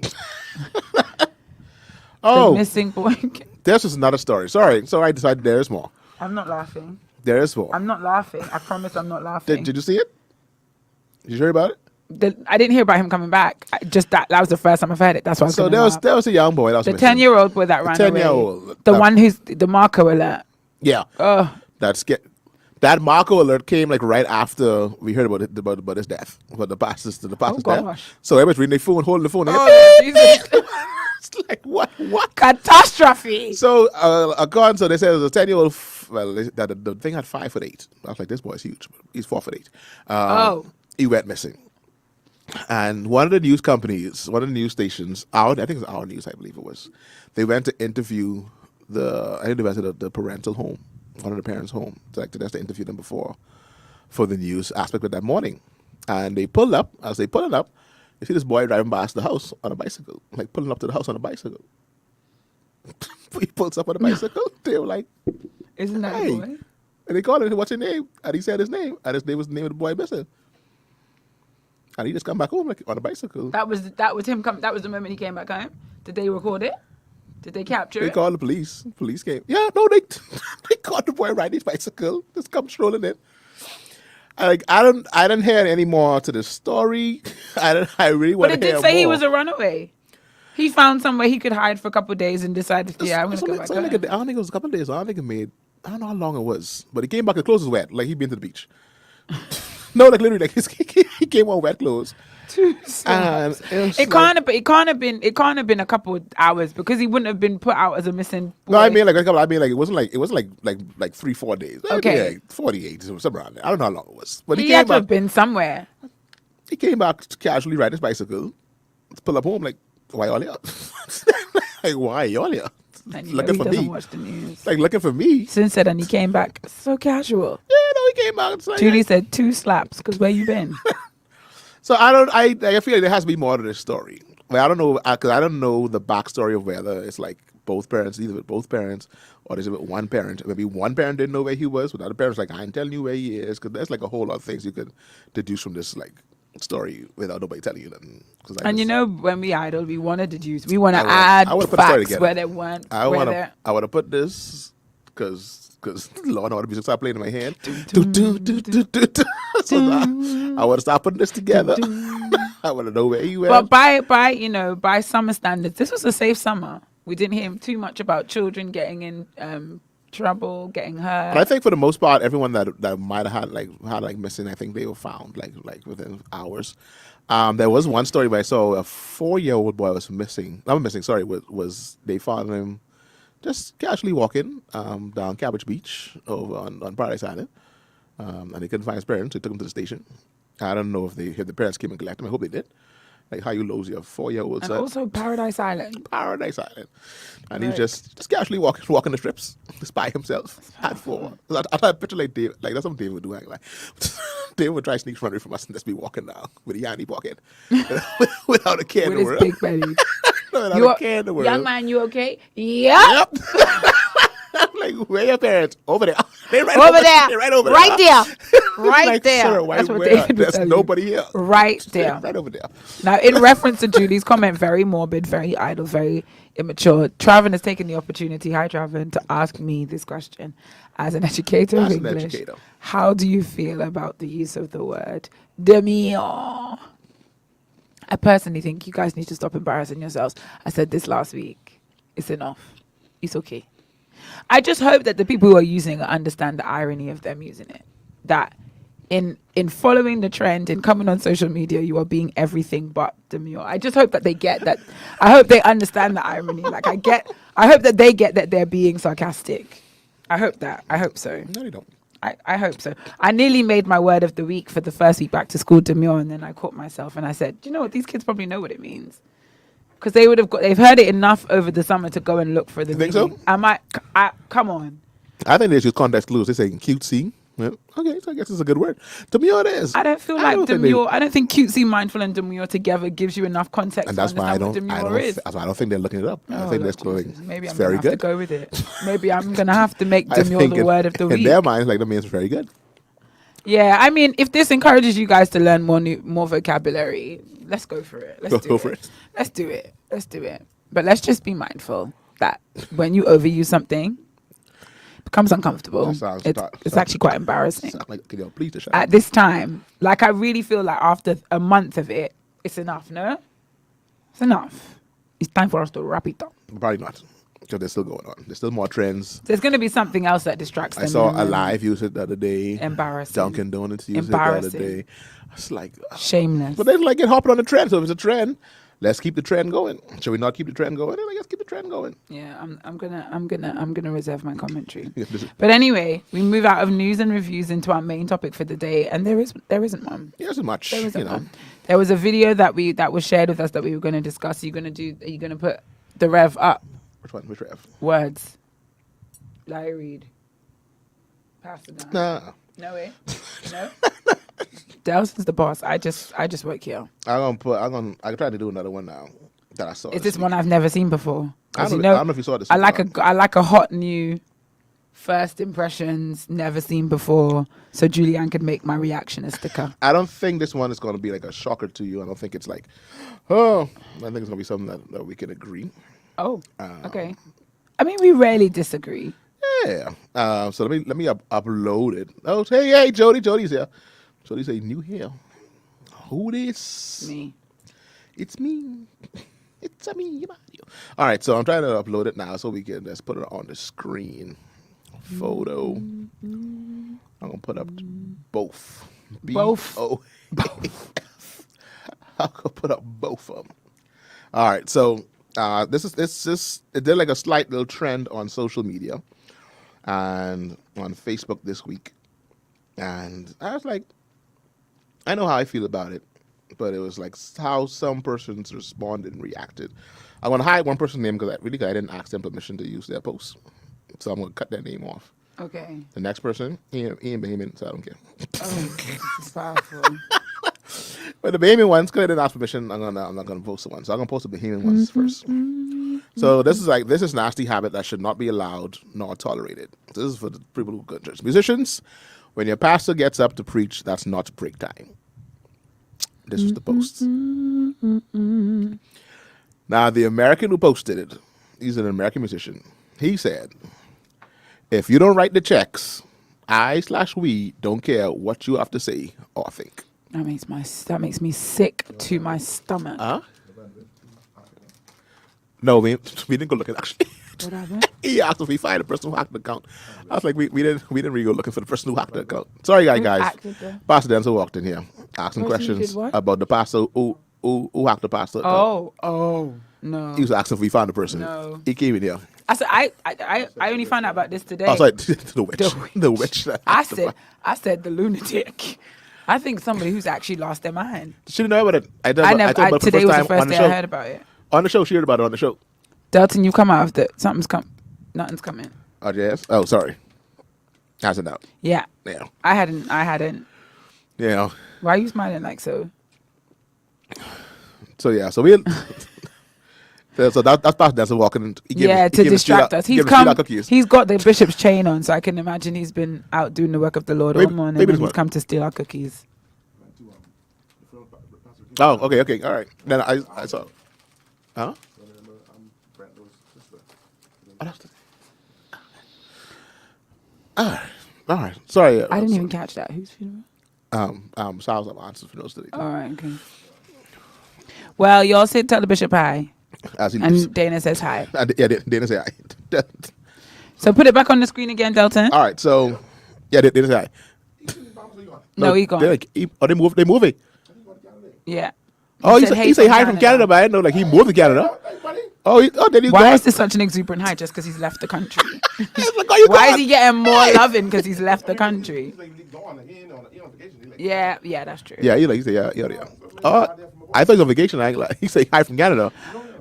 Oh, The missing boy. there's just another story. Sorry, so I decided there's more. I'm not laughing. There is more. I'm not laughing. I promise I'm not laughing. Did you see it? Did you hear about it? I didn't hear about him coming back. Just that was the first time I've heard it. That's why I was So gonna there laugh. was a young boy that was The missing. 10-year-old boy that ran away. 10-year-old. The one who's the Marco alert. Yeah. Oh, That Marco alert came right after we heard about his death, about the pastor's death. gosh. So everybody's reading their phone, holding the phone. oh Jesus. It's like what? Catastrophe. So so they said it was a 10-year-old. The thing had 5'8". I was like, this boy's huge. He's 4'8". He went missing. And one of the news companies, one of the news stations, I think it was Our News, I believe it was. They went to interview the parental home, one of the parents' home, just to interview them for the news aspect of that morning. And they pulled up. As they pulled up, you see this boy driving past the house on a bicycle, pulling up to the house on a bicycle. He pulls up on a bicycle. They were like, Isn't that hey. a boy? And they called him, what's your name? And he said his name. And his name was the name of the boy missing. And he just come back home on a bicycle. That was him coming. That was the moment he came back home. Did they record it? Did they capture They it? called the police. Police came. Yeah, no, they they caught the boy riding his bicycle. Just come strolling in. I didn't hear any more to the story. I really But want to it hear did say more. he was a runaway. He found somewhere he could hide for a couple of days and decided, yeah, I'm going to go back Something like home. I don't think it was a couple of days. I don't think it made. I don't know how long it was, but he came back. The clothes was wet. Like he'd been to the beach. No, like literally, like he came on wet clothes. And It can't have been a couple of hours because he wouldn't have been put out as a missing boy. No, I mean like a couple. I mean like it wasn't like 3-4 days. Okay. Maybe, like 48 or something around there. I don't know how long it was, but he came had to back. have been somewhere. He came back to casually ride his bicycle, to pull up home like, why y'all here? Like why y'all here? And Looking he for doesn't me. watch the news. Like looking for me. Sin said, and he came back so casual. Yeah, no, he came back. It's like, Julie said 2 slaps because where you been? So I feel like there has to be more to this story. But I don't know because I don't know the backstory of whether it's like both parents, either with both parents or is it with one parent. Maybe one parent didn't know where he was, but the other parent's like, I ain't telling you where he is, because there's like a whole lot of things you could deduce from this like story without nobody telling you nothing. And you know, when we idle, we want to deduce, we want to I add wanna put the story facts together. where there weren't. I want to put this because Lord, I want the music start playing in my head. So I want to start putting this together. I want to know where you But at. by summer standards, this was a safe summer. We didn't hear too much about children getting in trouble, getting hurt. But I think for the most part, everyone that might have had missing, I think they were found like within hours. There was one story where I saw a 4-year-old boy was missing. Not missing. Sorry, was they found him just casually walking down Cabbage Beach over on Paradise Island, and they couldn't find his parents. So they took him to the station. I don't know if the parents came and collected him. I hope they did. Like how you lose your 4-year-old and son. also Paradise Island. Paradise Island. And he was Right. just casually walking the strips just by himself. Had 4. I thought I picture like Dave, like that's something Dave would do. Like Dave would try to sneak front from us and just be walking down with a yanny pocket without a care in With the his world. big belly. Without You a care in the world. young man, you okay? Yep. Yep. I'm like, where your parents? Over there. They're right Over there. They're right over Right there. Right Like, there. Sir, why That's what where? David would There's tell you. nobody here. Right there. Right over there. Now, in reference to Julie's comment, very morbid, very idle, very immature, Traven has taken the opportunity, hi Traven, to ask me this question. As an educator of As an English, educator. how do you feel about the use of the word demure? I personally think you guys need to stop embarrassing yourselves. I said this last week. It's enough. It's okay. I just hope that the people who are using it understand the irony of them using it. That in following the trend, in coming on social media, you are being everything but demure. I just hope that they get that. I hope they understand the irony. Like I hope that they get that they're being sarcastic. I hope that. I hope so. No, they don't. I hope so. I nearly made my word of the week for the first week back to school demure, and then I caught myself and I said, do you know what? These kids probably know what it means. Because they've heard it enough over the summer to go and look for the You think so? meaning. Come on. I think they should context clues. They're saying cutesy. Yeah. Okay, so I guess it's a good word. Demure it is. I don't feel I like don't think they- demure. I don't think cutesy, mindful, and demure together gives you enough context And to that's why understand what demure is. that's why I don't think they're looking it up. I Oh, think Lord that's going. Jesus. Maybe It's I'm gonna very have to good. go with it. Maybe I'm gonna have to make I demure think the word of the in week. their minds, like that means very good. Yeah, I mean, if this encourages you guys to learn more vocabulary, let's go for it. Let's Go for it. Let's do it. Let's do it. But let's just be mindful that when you overuse something, it becomes uncomfortable. That sounds- It's actually quite embarrassing. Sound like, can you please just shut At up? this time, like I really feel like after a month of it, it's enough. No, it's enough. It's time for us to wrap it up. Probably not, because they're still going on. There's still more trends. There's going to be something else that distracts them. I saw and then Alive use it the other day. Embarrassing. Dunkin' Donuts used it the other Embarrassing. day. It's like, Shameless. but they like get hopping on the trend. So if it's a trend, let's keep the trend going. Should we not keep the trend going? Like, let's keep the trend going. Yeah, I'm gonna reserve my commentary. But anyway, we move out of news and reviews into our main topic for the day, and there isn't one. There isn't much, There you isn't know. one. There was a video that was shared with us that we were going to discuss. Are you going to put the rev up? Which one? Which ref? Words. Larry Reid. Pass it down. Nah. No way. No. Delton's the boss. I just work here. I try to do another one now that I saw. Is this week. one I've never seen before? I 'Cause don't, you know, know, I don't know if you saw this. I like a hot new first impressions, never seen before, so Julianne could make my reaction a sticker. I don't think this one is going to be like a shocker to you. I don't think it's like, oh, I think it's going to be something that we can agree. Oh, okay. I mean, we rarely disagree. Yeah. So let me upload it. Oh, hey, Jody's here. Jody's a new here. Who this? Me. It's me. It's a me. All right, so I'm trying to upload it now so we can just put it on the screen. Photo. I'm gonna put up both. Both. I'm gonna put up both of them. All right, so it did like a slight little trend on social media and on Facebook this week, and I was like, I know how I feel about it, but it was like how some persons responded and reacted. I want to hide one person's name because I didn't ask them permission to use their post, so I'm gonna cut their name off. Okay. The next person, Ian Bahamian, so I don't care. Oh, it's powerful. But the Bahamian ones, because I didn't ask permission, I'm not gonna post the one. So I'm gonna post the Bahamian ones first. So this is nasty habit that should not be allowed nor tolerated. This is for the people who go to church. Musicians, when your pastor gets up to preach, that's not break time. This was the post. Now the American who posted it, he's an American musician. He said, "If you don't write the checks, we don't care what you have to say or think." That makes me sick to my stomach. Huh? No, we didn't go looking actually. What happened? He asked if we find the person who hacked the account. I was like, we didn't really go looking for the person who hacked the account. Sorry, guys. acted the- Pastor Denzel walked in here asking Person who questions did what? about the pastor who hacked the pastor account. Oh, no. He was asking if we found the person. No. He came in here. I said I only found out about this today. Oh, sorry, the witch. The witch. that hacked the I said the lunatic. I think somebody who's actually lost their mind. She didn't know about it. I told her for Today was the time first on the day show. I heard about it. On the show, she heard about it on the show. Delton, you've come out of the nothing's coming. Oh, yes? Oh, sorry. How's it now? Yeah. Yeah. I hadn't. Yeah. Why are you smiling like so? So, yeah. So, we... So that's Pastor Denzel walking in. He To gave distract us. He's come. He's got the bishop's chain on, so I can imagine he's been out doing the work of the Lord all morning and he's come to steal our cookies. Oh, okay, all right. Then I saw. Huh? Oh, that's all right. Sorry. I didn't even catch that. Whose funeral? So I was answering for those today. All right, okay. Well, y'all said tell the bishop hi. As he leaves. And Dana says hi. Yeah, Dana say hi. So put it back on the screen again, Delton. All right, so yeah, Dana say hi. No, he gone. They moving. Yeah. Oh, said, he say hi from Canada, but I didn't know like he moved to Canada. Then he's Why gone. is this such an exuberant hi just because he's left the country? It's like, oh, you Why gone. is he getting more loving because he's left the country? Yeah, that's true. Yeah, he say yeah. Oh, I thought he was on vacation. I ain't like he say hi from Canada.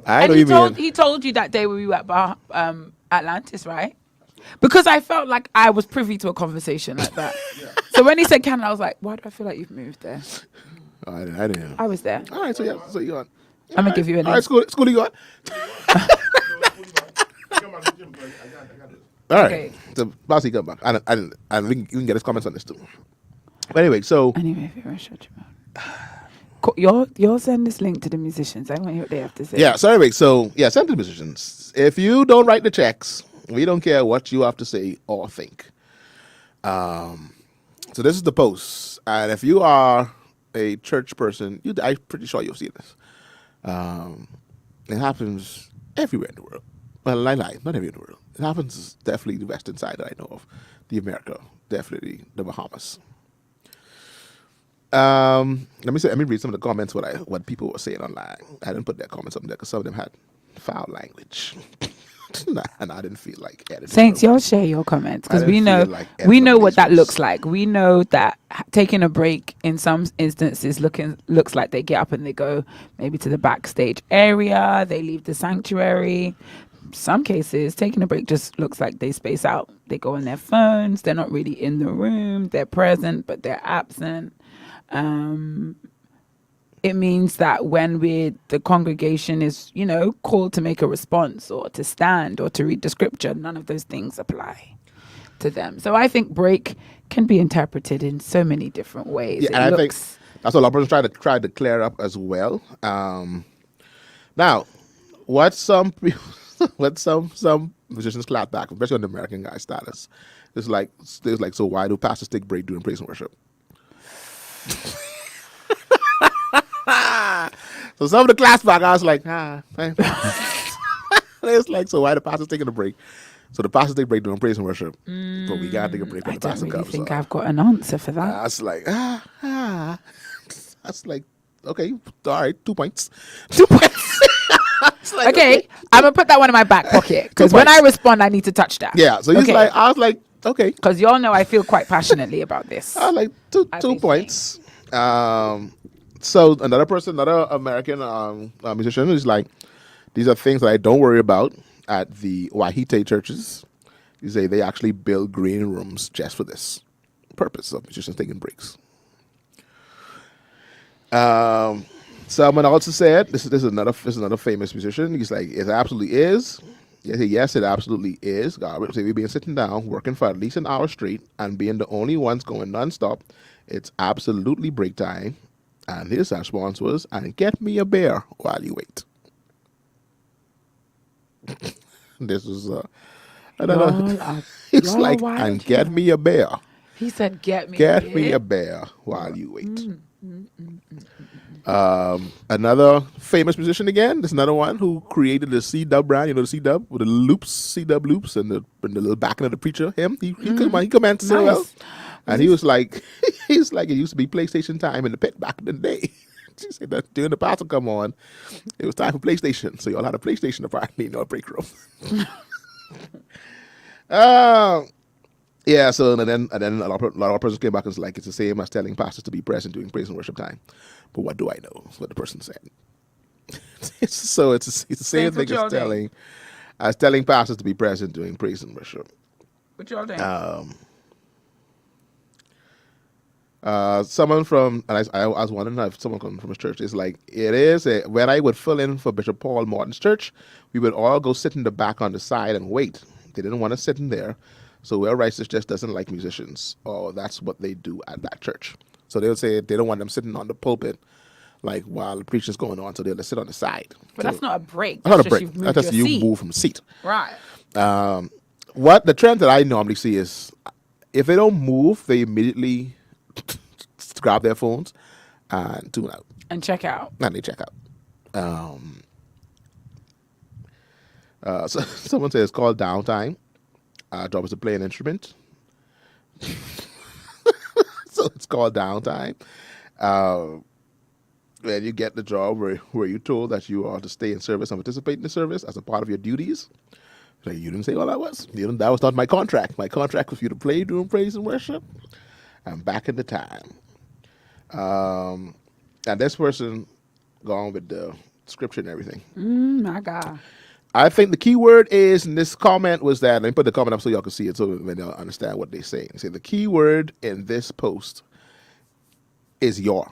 I And know you mean. he told you that day when we were at Atlantis, right? Because I felt like I was privy to a conversation like that. So when he said Canada, I was like, why do I feel like you've moved there? Oh, I didn't. I was there. All right, so you gone. I'm gonna give you a All right, link. school you gone. All right. Okay. So Bossy come back. And we can get his comments on this too. But anyway, so Anyway, Vera, shut your mouth. Y'all send this link to the musicians. I want to hear what they have to say. yeah, so anyway, send to the musicians. If you don't write the checks, we don't care what you have to say or think. So this is the post. And if you are a church person, I'm pretty sure you've seen this. It happens everywhere in the world. Well, not everywhere in the world. It happens definitely the western side that I know of. The America, definitely the Bahamas. Let me read some of the comments what people were saying online. I didn't put their comments up there because some of them had foul language. And I didn't feel like editing. Saints, y'all share your comments because I we didn't know feel like we know what that everybody's looks like. We know that taking a break in some instances looks like they get up and they go maybe to the backstage area, they leave the sanctuary. Some cases taking a break just looks like they space out. They go on their phones. They're not really in the room. They're present, but they're absent. It means that when the congregation is, called to make a response or to stand or to read the scripture, none of those things apply to them. So I think break can be interpreted in so many different ways. Yeah, and I think that's what a lot of persons try to clear up as well. Now, what some people But some musicians clap back, especially on the American guy status. It's like, so why do pastors take break during praise and worship? So some of the claps back, I was like, It's like, so why the pastor's taking a break? So the pastors take a break during praise and worship, but we gotta take a break when I the pastor don't really comes. think So I've got an answer for that. I was like, That's like, okay, all right, 2 points. 2 points. It's like, Okay, I'm gonna put that one in my back pocket because when I respond, I need to touch that. Yeah, so he's like, I was like, okay. because y'all know I feel quite passionately about this. I was like, two points. So another American musician is like, these are things that I don't worry about at the Wahite churches. You say they actually build green rooms just for this purpose of musicians taking breaks. Someone also said, this is another famous musician. He's like, it absolutely is. Yes, it absolutely is. Garbage. We've been sitting down, working for at least an hour straight, and being the only ones going nonstop. It's absolutely break time. And his response was, and get me a beer while you wait. This was another. It's like, and get me a beer. He said, "Get me a beer while you wait." Another famous musician again. There's another one who created the C-dub brand. You know the C-dub with the loops, C-dub loops, and the little backing of the preacher. Him, he commented so well, and he was like, it used to be PlayStation time in the pit back in the day. She said that during the pastor come on, it was time for PlayStation. So y'all had a PlayStation apparently in our break room. Yeah, so and then a lot of persons came back and was like, it's the same as telling pastors to be present during praise and worship time. But what do I know? That's what the person said. So it's the same thing as telling pastors to be present during praise and worship. What y'all doing? Someone from, and I was wondering if someone coming from his church is like, when I would fill in for Bishop Paul Morton's church, we would all go sit in the back on the side and wait. They didn't want to sit in there. So Will Rice just doesn't like musicians, or that's what they do at that church. So they'll say they don't want them sitting on the pulpit like while the preaching's going on, so they'll sit on the side. But that's not a break. That's not a break. That's just you move from seat. Right. What the trend that I normally see is if they don't move, they immediately grab their phones and tune out. And check out. And they check out. So someone says it's called downtime. Job is to play an instrument. So it's called downtime. When you get the job where you're told that you are to stay in service and participate in the service as a part of your duties. Like, you didn't say what that was. That was not my contract. My contract was for you to play during praise and worship. I'm back in the time. And this person gone with the scripture and everything. My God. I think the key word is in this comment was that, let me put the comment up so y'all can see it so when y'all understand what they say. They say the key word in this post is your.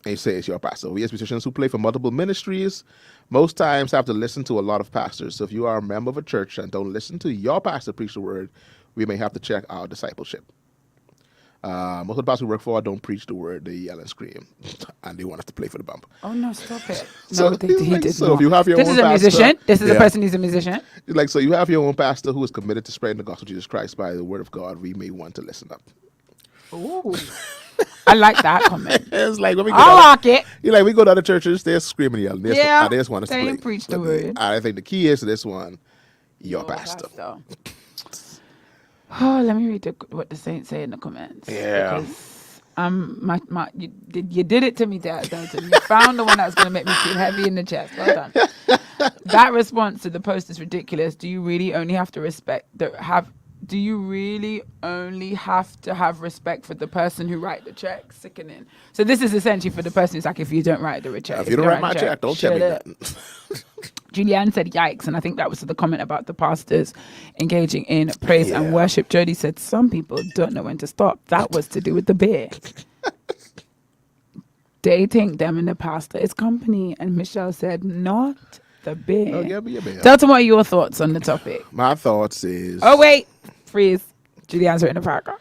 And you say it's your pastor. We as musicians who play for multiple ministries most times have to listen to a lot of pastors. So if you are a member of a church and don't listen to your pastor preach the word, we may have to check our discipleship. Most of the pastors we work for don't preach the word. They yell and scream, and they want us to play for the bump. Oh no! Stop it! So No, he did so not. if you have your This own is a pastor, musician. This is a person who's a musician. Like, so you have your own pastor who is committed to spreading the gospel of Jesus Christ by the word of God. We may want to listen up. Ooh, I like that comment. It's like when we go I like it. You like we go to other churches, they're screaming and yelling. Yeah, they just want us to they play. ain't preach the But word. I think the key is to this one, your pastor. Oh, let me read what the saints say in the comments. Yeah. Because you did it to me, Delton. You found the one that was going to make me feel heavy in the chest. Well done. That response to the post is ridiculous. Do you really only have to Do you really only have to have respect for the person who write the check? Sickening. So this is essentially for the person who's like, if you don't write the check, If you don't write my check, don't tell me nothing. Julianne said, yikes. And I think that was the comment about the pastors engaging in praise and worship. Jody said, some people don't know when to stop. That was to do with the beer. They think them and the pastor is company. And Michelle said, not the beer. Oh, yeah, be a beer. Delton, what are your thoughts on the topic? My thoughts is... Oh, wait. Freeze. Julianne's written a paragraph.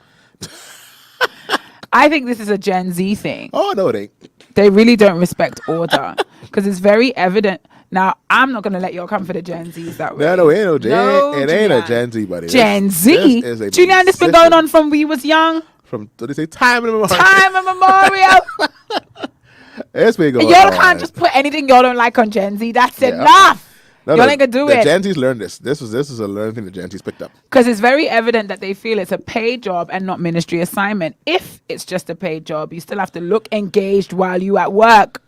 I think this is a Gen Z thing. Oh, no, it ain't. They really don't respect order because it's very evident. Now, I'm not going to let y'all come for the Gen Zs that way. No, it ain't no Gen. No, It ain't a Julian. Gen Z, buddy. Gen This Z? is a Julian, this been going on from we was young. From what they say, time immemorial. Time immemorial. It's been going Y'all on. can't just put anything y'all don't like on Gen Z. That's Yeah. enough. No, Y'all ain't gonna do the it. Gen Z's learned this. This is a learned thing the Gen Z's picked up. Because it's very evident that they feel it's a paid job and not ministry assignment. If it's just a paid job, you still have to look engaged while you at work.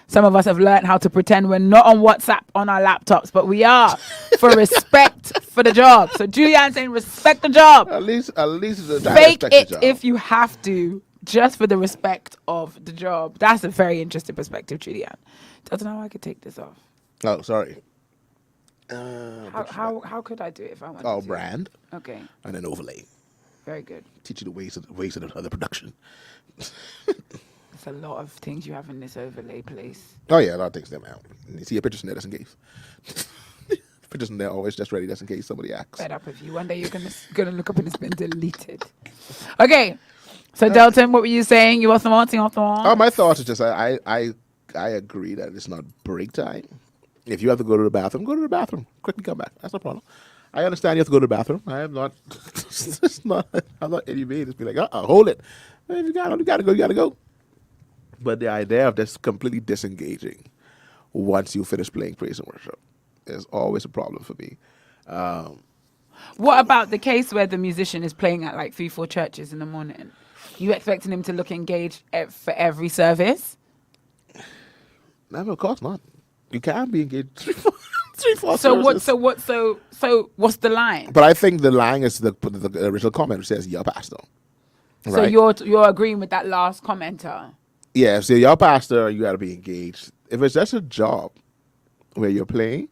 Some of us have learned how to pretend we're not on WhatsApp on our laptops, but we are for respect for the job. So Julianne's saying respect the job. At least the Fake it if you have to, just for the respect of the job. That's a very interesting perspective, Julianne. Don't know how I could take this off. Oh, sorry. How could I do it if I wanted Oh, to? brand Okay, and then overlay. very good. Teach you the ways of the other production. It's a lot of things you have in this overlay place. Oh yeah, a lot of things them out. And you see your pictures in there just in case. Pictures in there always just ready just in case somebody asks. Fed up with you. One day you're gonna look up and it's been deleted. Okay, so Delton, what were you saying? You want some more? Oh, my thoughts are just I agree that it's not break time. If you have to go to the bathroom, go to the bathroom. Quickly come back. That's no problem. I understand you have to go to the bathroom. I am not. I'm not any man. Just be like, hold it. If you gotta go. You gotta go. But the idea of just completely disengaging once you finish playing praise and worship is always a problem for me. What about the case where the musician is playing at like 3-4 churches in the morning? You expecting him to look engaged for every service? No, of course not. You can't be engaged 3-4 So what's the line? But I think the line is the original comment which says your pastor. So you're agreeing with that last commenter? Yeah, so your pastor, you got to be engaged. If it's just a job where you're playing,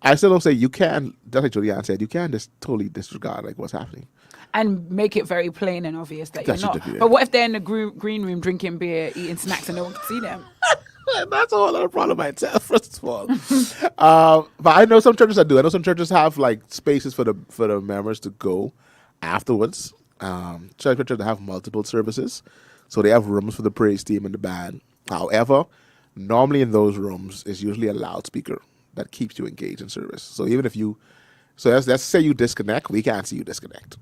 I still don't say you can, just like Julianne said, you can't just totally disregard like what's happening. And make it very plain and obvious that you're That you not. do, yeah. But what if they're in the green room drinking beer, eating snacks, and no one can see them? That's a whole other problem myself, first of all. But I know some churches that do. I know some churches have like spaces for the members to go afterwards. Churches that have multiple services. So they have rooms for the praise team and the band. However, normally in those rooms is usually a loudspeaker that keeps you engaged in service. So even if let's say you disconnect, we can't see you disconnect,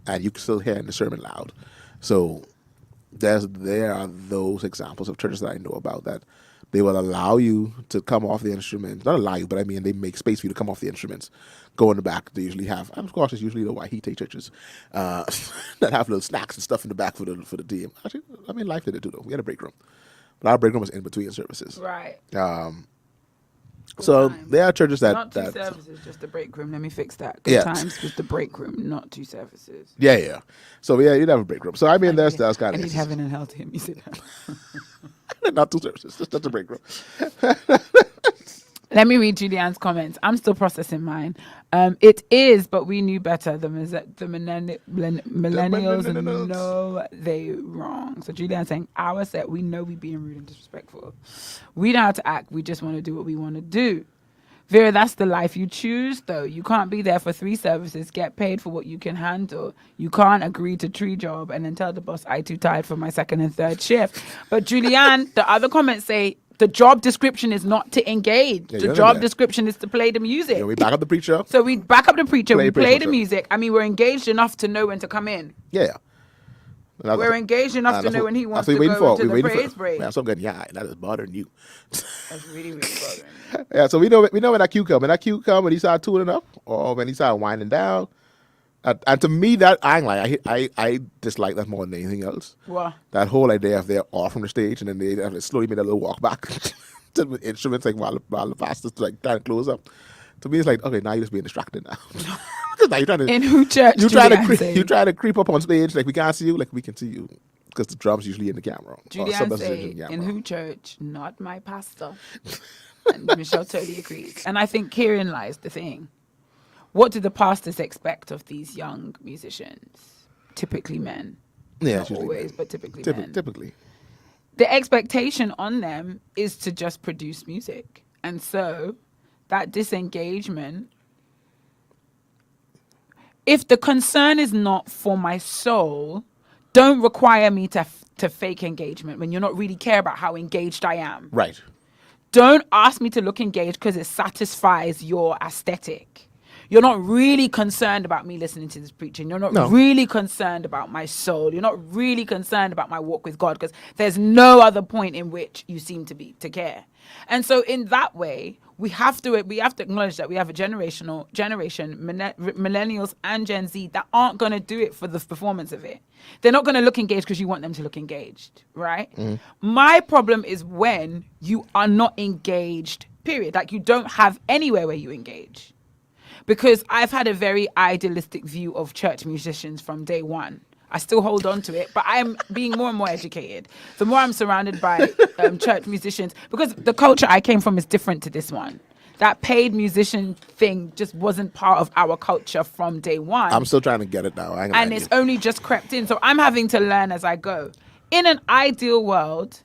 and you can still hear in the sermon loud. So there are those examples of churches that I know about that they will allow you to come off the instruments. Not allow you, but I mean they make space for you to come off the instruments. Go in the back. They usually have, and of course, it's usually the Wahite churches that have little snacks and stuff in the back for the team. Actually, I mean, Life did it too, though. We had a break room, but our break room was in between services. Right. So there are churches that Not two services, just the break room. Let me fix that. Yeah. Good times was the break room, not 2 services. Yeah. So yeah, you'd have a break room. So I mean, that's kind I of need heaven and hell to hit me. Sit down. not 2 services, just a break room. Let me read Julianne's comments. I'm still processing mine. It is, but we knew better. The millennials know they wrong. So Julianne saying, our set, we know we being rude and disrespectful. We know how to act. We just want to do what we want to do. Vera, that's the life you choose, though. You can't be there for 3 services, get paid for what you can handle. You can't agree to 3 job and then tell the boss, I too tired for my 2nd and 3rd shift. But Julianne, the other comments say, the job description is not to engage. Yeah, the job description is to play the music. Yeah, we back up the preacher. So we back up the preacher, we play the worship. music. I mean, we're engaged enough to know when to come in. Yeah. We're engaged enough to know when he wants to go into the praise break. Man, so good. Yeah, that is bothering you. That's really, really bothering me. Yeah, so we know when that cue come. When that cue come, when he started tuning up, or when he started winding down. And to me, that I dislike that more than anything else. What? That whole idea of they're off from the stage and then they have to slowly make a little walk back to the instruments, like while the pastor's like trying to close up. To me, it's like, okay, now you're just being distracted now. Now you're trying to, in who church? You try to creep up on stage, like we can't see you, like we can see you, because the drum's usually in the camera. Julianne say, in who church? Not my pastor. And Michelle totally agrees. And I think herein lies the thing. What do the pastors expect of these young musicians? Typically men. Yeah, Not always, but typically men. Typically. The expectation on them is to just produce music. And so that disengagement, if the concern is not for my soul, don't require me to fake engagement when you're not really care about how engaged I am. Right. Don't ask me to look engaged because it satisfies your aesthetic. You're not really concerned about me listening to this preaching. You're not really concerned about my soul. You're not really concerned about my walk with God because there's no other point in which you seem to care. And so in that way, we have to acknowledge that we have a generation, millennials and Gen Z, that aren't going to do it for the performance of it. They're not going to look engaged because you want them to look engaged, right? My problem is when you are not engaged, period. Like you don't have anywhere where you engage. Because I've had a very idealistic view of church musicians from day one. I still hold on to it, but I'm being more and more educated. The more I'm surrounded by church musicians, because the culture I came from is different to this one. That paid musician thing just wasn't part of our culture from day one. I'm still trying to get it now. And it's only just crept in. So I'm having to learn as I go. In an ideal world,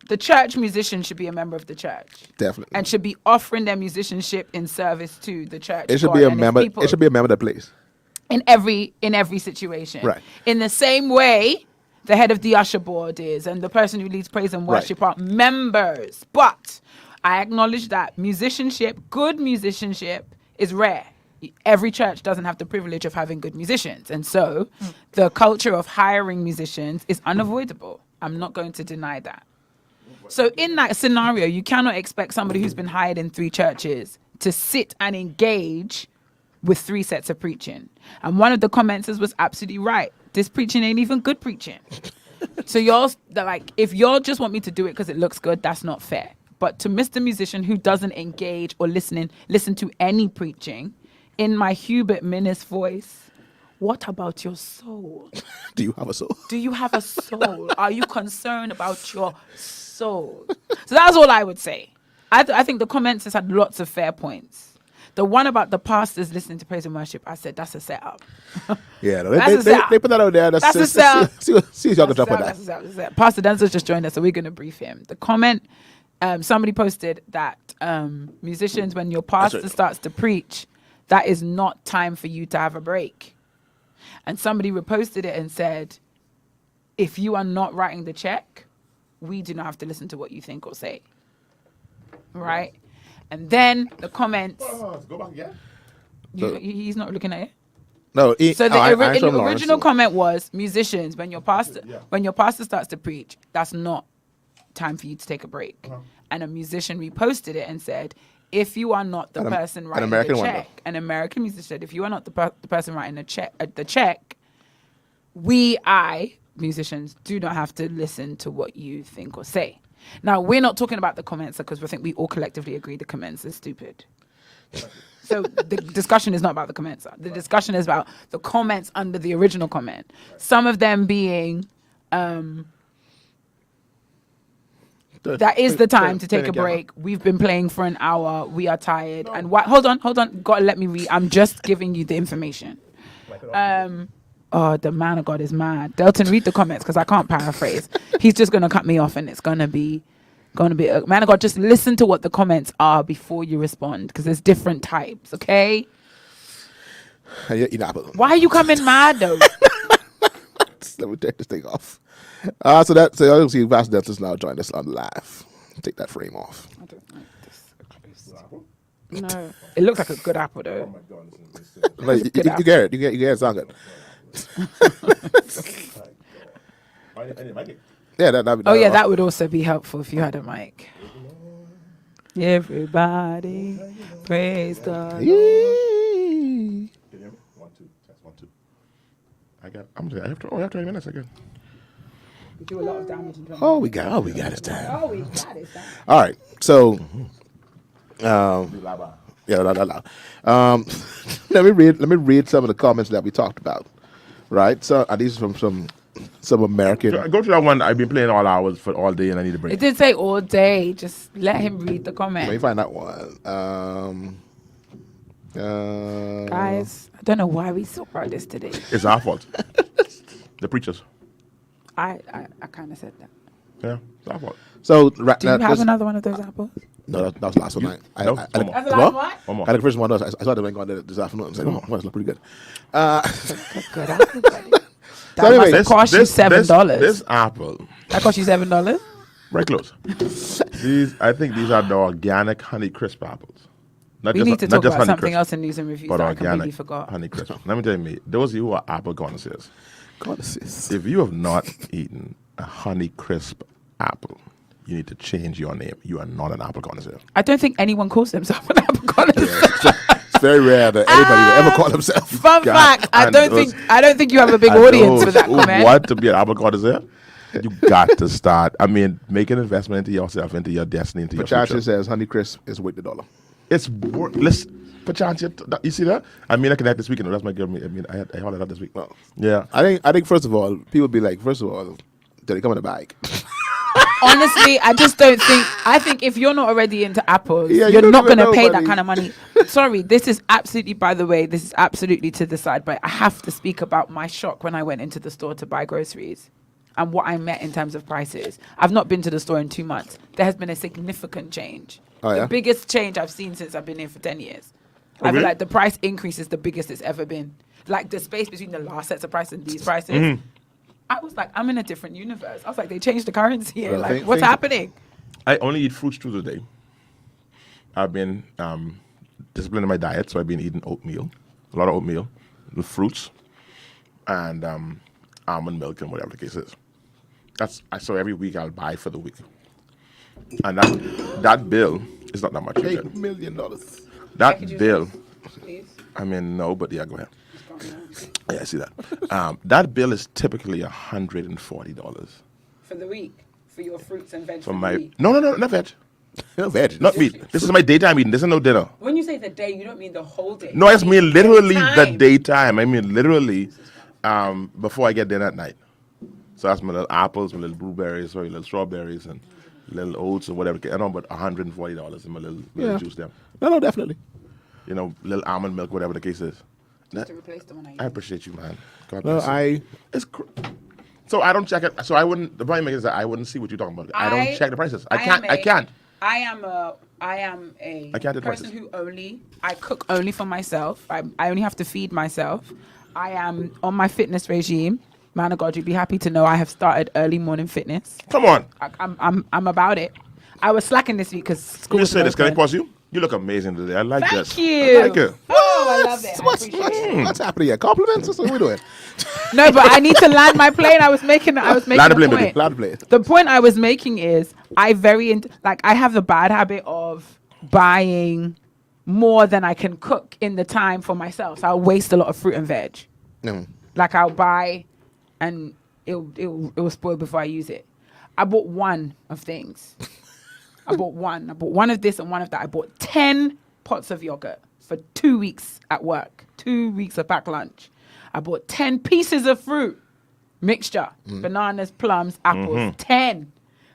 the church musician should be a member of the church. Definitely. And should be offering their musicianship in service to the church. It should be a member. It should be a member that plays. In every situation. Right. In the same way, the head of the usher board is, and the person who leads praise and worship are members. But I acknowledge that musicianship, good musicianship, is rare. Every church doesn't have the privilege of having good musicians. And so the culture of hiring musicians is unavoidable. I'm not going to deny that. So in that scenario, you cannot expect somebody who's been hired in 3 churches to sit and engage with 3 sets of preaching. And one of the commenters was absolutely right. This preaching ain't even good preaching. So if y'all just want me to do it because it looks good, that's not fair. But to Mr. Musician who doesn't engage or listen to any preaching, in my Hubert Minnis voice, what about your soul? Do you have a soul? Do you have a soul? Are you concerned about your soul? So that's all I would say. I think the comments has had lots of fair points. The one about the pastors listening to praise and worship, I said that's a setup. Yeah, no, they put that out there. That's a setup. See if y'all can jump on that. That's a Pastor Denzel's just joined us, so we're going to brief him. The comment, somebody posted that musicians, when your pastor starts to preach, that is not time for you to have a break. And somebody reposted it and said, if you are not writing the check, we do not have to listen to what you think or say. Right? And then the comments. Go back again. He's not looking at it. No. So the original comment was, musicians, when your pastor starts to preach, that's not time for you to take a break. And a musician reposted it and said, if you are not the person writing the check, an American musician said, if you are not the person writing the check, musicians, do not have to listen to what you think or say. Now, we're not talking about the comments because we think we all collectively agree the comments are stupid. So the discussion is not about the comments. The discussion is about the comments under the original comment. Some of them being, that is the time to take a break. We've been playing for an hour. We are tired. And hold on. Gotta let me read. I'm just giving you the information. Oh, the man of God is mad. Delton, read the comments because I can't paraphrase. He's just going to cut me off and it's going to be man of God, just listen to what the comments are before you respond because there's different types, okay? Why are you coming mad though? Let me take this thing off. So you see Pastor Delton's now joined us on live. Take that frame off. I don't like this. No, it looks like a good apple though. Oh my God, you get it. You get it. Sound good. Yeah, that would also be helpful if you had a mic. Everybody praise the Lord. 1, 2, test 1, 2. I have 20 minutes again. We do a lot of damage in 20 Oh, we got his time. All right, so let me read some of the comments that we talked about. Right, so these are from some American. Go to that one. I've been playing all hours for all day, and I need a break. It did say all day. Just let him read the comment. Let me find that one. Guys, I don't know why we so proud this today. It's our fault. The preachers. I kind of said that. Yeah, it's our fault. So do you have another one of those apples? No, that was the last one. That's the last one? One more. I had the first one. I saw the ring on this afternoon. I was like, oh, that's look pretty good. Good apple, buddy. That anyway, must have cost you $7. This apple, That cost you $7. very close. I think these are the organic Honey Crisp apples. We need to talk about Honey something Crisp, else in news and reviews but that I completely organic forgot. Honey Crisp. Let me tell you, those of you who are apple connoisseurs, God assist. if you have not eaten a Honey Crisp apple, you need to change your name. You are not an apple connoisseur. I don't think anyone calls themselves an apple connoisseur. It's very rare that anybody will ever call himself. Fun fact: I and don't think you have a big And audience those for that who comment. want to be an apple connoisseur? You got to start. I mean, make an investment into yourself, into your destiny, into your Pachacha future. says Honey Crisp is worth the dollar. It's worthless. Pachacha, you see that? I mean, I connect this weekend. That's my girl. I mean, I hauled it out this week. Well, Yeah. I think first of all, people be like, first of all, did they come in a bag? Honestly, I just don't think. I think if you're not already into apples, Yeah, you you're don't not even going to know, pay that buddy. kind of money. Sorry, this is absolutely, by the way, this is absolutely to the side, but I have to speak about my shock when I went into the store to buy groceries and what I met in terms of prices. I've not been to the store in 2 months. There has been a significant change. Oh, yeah? The biggest change I've seen since I've been here for 10 years. I Okay. feel like the price increase is the biggest it's ever been. Like the space between the last sets of prices and these prices. I was like, I'm in a different universe. I was like, they changed the currency here. Well, Like, think- what's think- happening? I only eat fruits through the day. I've been disciplined in my diet, so I've been eating oatmeal, a lot of oatmeal, with fruits, and almond milk and whatever the case is. So every week I'll buy for the week, and that bill is not that much. $8 million. That bill, I mean, no, but yeah, go ahead. Yeah, I see that. That bill is typically $140 For the week, for your fruits and vegetables. for my. No, not veg, No veg. not meat. This is my daytime eating. This is no dinner. When you say the day, you don't mean the whole day. No, I just mean literally the Time. daytime. I mean literally before I get dinner at night. So that's my little apples, my little blueberries, sorry, little strawberries, and little oats or whatever. I know about $140 in my little Yeah. juice there. No, definitely. You know, little almond milk, whatever the case is. Just to replace the one I I appreciate you, man. God No, bless you. It's so I don't check it. So I wouldn't. The point is that I wouldn't see what you're talking about. I don't check the prices. I can't. I can't. I am a I can't do person prices. who I cook only for myself. I only have to feed myself. I am on my fitness regime. Man of God, you'd be happy to know I have started early morning fitness. Come on. I'm about it. I was slacking this week because school Let me was say this. Can I open. pause you? You look amazing today. I like Thank this. you. I like it. Oh, I love it. I What's, appreciate it. what's happening here? Compliments? What are we doing? No, but I need to land my plane. I was making Land the a plane, point. baby. Glad to play it. The point I was making is I have the bad habit of buying more than I can cook in the time for myself. So I'll waste a lot of fruit and veg. Mm. Like I'll buy and it'll spoil before I use it. I bought one of things. I bought one of this and one of that. I bought 10 pots of yogurt for 2 weeks at work. 2 weeks of packed lunch. I bought 10 pieces of fruit mixture. Bananas, plums, apples. 10.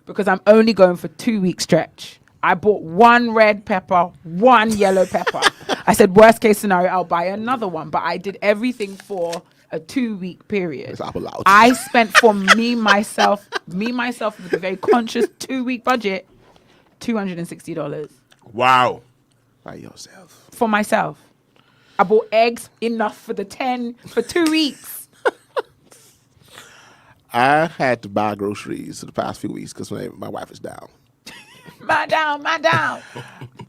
Because I'm only going for 2 week stretch. I bought one red pepper, one yellow pepper. I said, worst case scenario, I'll buy another one. But I did everything for a 2 week period. It's apple out. I spent for myself with a very conscious 2 week budget, $260 Wow. By yourself. for myself. I bought eggs enough for the 10 for 2 weeks. I had to buy groceries for the past few weeks because my wife is down. Man down.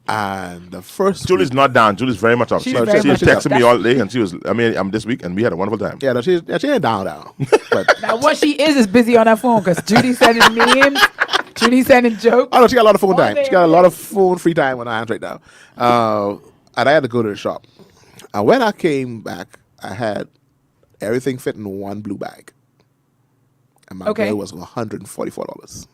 And the first Julie's week, not down. Julie's very much up. She's She very was much texting up. me all day, and she was. I mean, this week, and we had a wonderful time. yeah, no, she ain't down. But Now what she is busy on her phone because Judy's sending memes. Judy's sending jokes. oh no, she got a lot of phone All time. day, She got a every lot day. of phone free time on her hands right now. And I had to go to the shop. And when I came back, I had everything fit in one blue bag. And my Okay. bill was $144.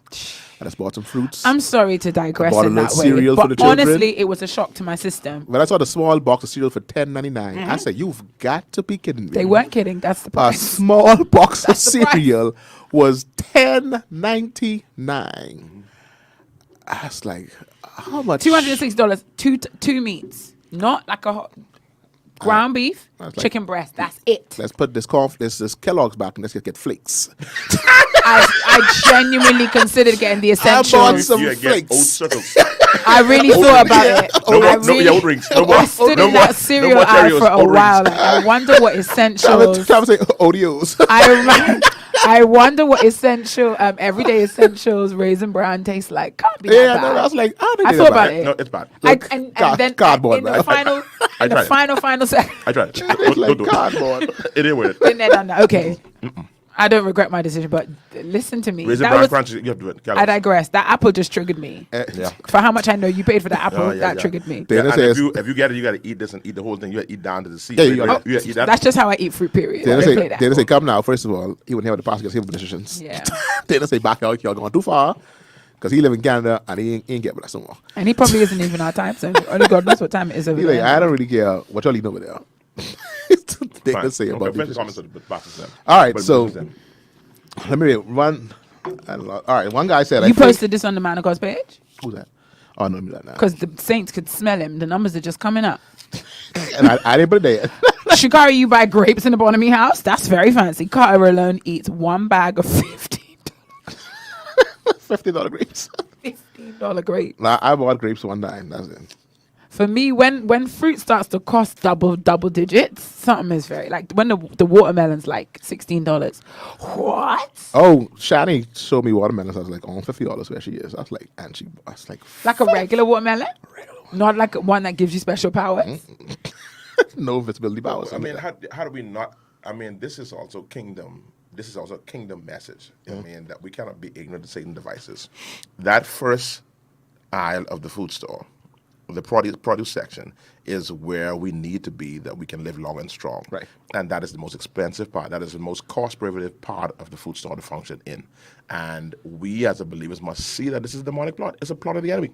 I just bought some fruits. I'm sorry to digress bought a in little that way, cereal for but the children. honestly, it was a shock to my system. When I saw the small box of cereal for $10.99, I said, "You've got to be kidding me!" They weren't kidding. That's the A price. small box of That's the price. cereal was $10.99. I was like, "How much?" $260. Two meats, not like a ground beef, That's like- chicken breast. That's it. Let's put this Kellogg's back and let's get flakes. I genuinely considered getting the I bought essentials. some You get flakes. oat circles. I really thought about it. No I more, no, really- yeah, oat rings. No more. I stood no in more, that cereal no more aisle Cheerios, for a oat while. rings. Like, I wonder what essentials. Travis say Oreos. I wonder what essential, everyday essentials raisin bran tastes like. Can't be Yeah, that no, bad. I was like, I I thought about it. No, it's bad. Look, and card- then cardboard, in the man. final, I in the tried it. final second, I tried it. It's Don't like do it. cardboard. It ain't worth it. been there, done that. Okay, I don't regret my decision, but listen to me. Raisin That bran was, crunch, you have to do it. I Calories. digress. That apple just triggered me. Yeah. For how much I know you paid for the apple, Oh, yeah, that yeah. triggered me. Dana And says, if you get it, you got to eat this and eat the whole thing. You got to eat down to the seed. Yeah, So you you gotta- gotta eat that. That's just how I eat fruit. Period. Dana Don't say, play that. Dana say, come now. First of all, he wouldn't have the pass against him positions. Yeah. Dana say, back out. Y'all going too far. Because he live in Canada and he ain't get with us no more. And he probably isn't even our time zone. Only God knows what time it is over He like, there. I don't really care what y'all eating over there. Dana Fine. say Okay, about finish the these comments of the boxes then. All right, But so- business then. Let me read one. All right, one guy said, You posted this on the Man of God's page? Who's that? Oh, no, not now. Because the Saints could smell him. The numbers are just coming up. And I didn't put it there. Shikari, you buy grapes in the Bonamy house? That's very fancy. Carter alone eats one bag of $15 $50 grapes. grapes. Nah, I bought grapes one time. That's it. For me, when fruit starts to cost double digits, something is very like when the watermelon's like $16. What? Oh, Shani showed me watermelons. I was like, on $50 where she is. I was like, and she was like, Like a regular watermelon? Not like one that gives you special powers. no visibility powers. I mean, how do we not? I mean, this is also kingdom. This is also a kingdom message. I mean, that we cannot be ignorant to Satan's devices. That first aisle of the food store, the produce section, is where we need to be that we can live long and strong. Right. And that is the most expensive part. That is the most cost prohibitive part of the food store to function in. And we as a believers must see that this is a demonic plot. It's a plot of the enemy.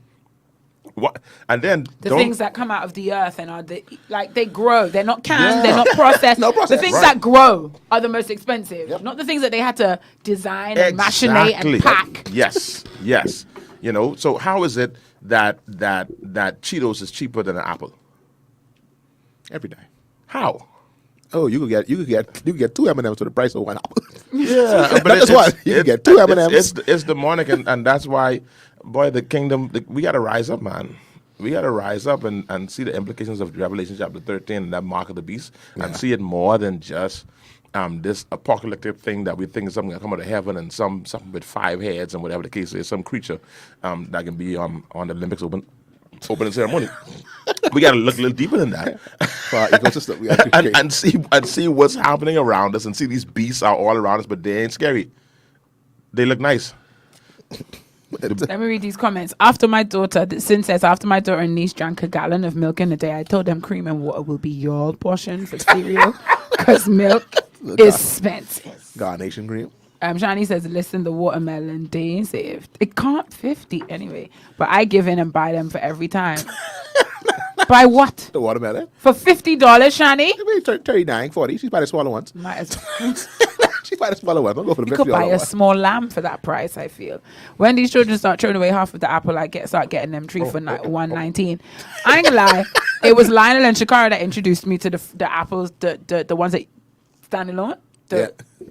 What? And then The things that come out of the earth and are they grow. They're not canned. They're not processed. No process, The things right. that grow are the most expensive. Not the things that they had to design and machinate and pack. Yes, yes. You know, so how is it that Cheetos is cheaper than an apple? every day. How? Oh, you could get two M&Ms for the price of one apple. Yeah, Not just one. You can get two M&Ms. It's demonic, and that's why, boy, the kingdom. We got to rise up, man. We got to rise up and see the implications of Revelation chapter 13 and that mark of the beast, and see it more than just this apocalyptic thing that we think is something that come out of heaven and something with 5 heads and whatever the case is, some creature that can be on the Olympics opening ceremony. We got to look a little deeper than that. For our ecosystem, we have to create- and see what's happening around us and see these beasts are all around us, but they ain't scary. They look nice. Let me read these comments. After my daughter and niece drank a gallon of milk in a day, I told them cream and water will be your portion for cereal because milk is expensive. Carnation cream. Shani says, listen, the watermelon, they ain't saved. It can't 50 anyway. But I give in and buy them for every time. Buy what? The watermelon. For $50, Shani? Maybe 39, 40. She's buy the smaller ones. Might as well. She's buy the smaller ones. Don't go for the You $50 could buy a one. small lamb for that price, I feel. When these children start throwing away half of the apple, start getting them three for $1.19. I ain't gonna lie. It was Lionel and Shakara that introduced me to the apples, the ones that stand alone.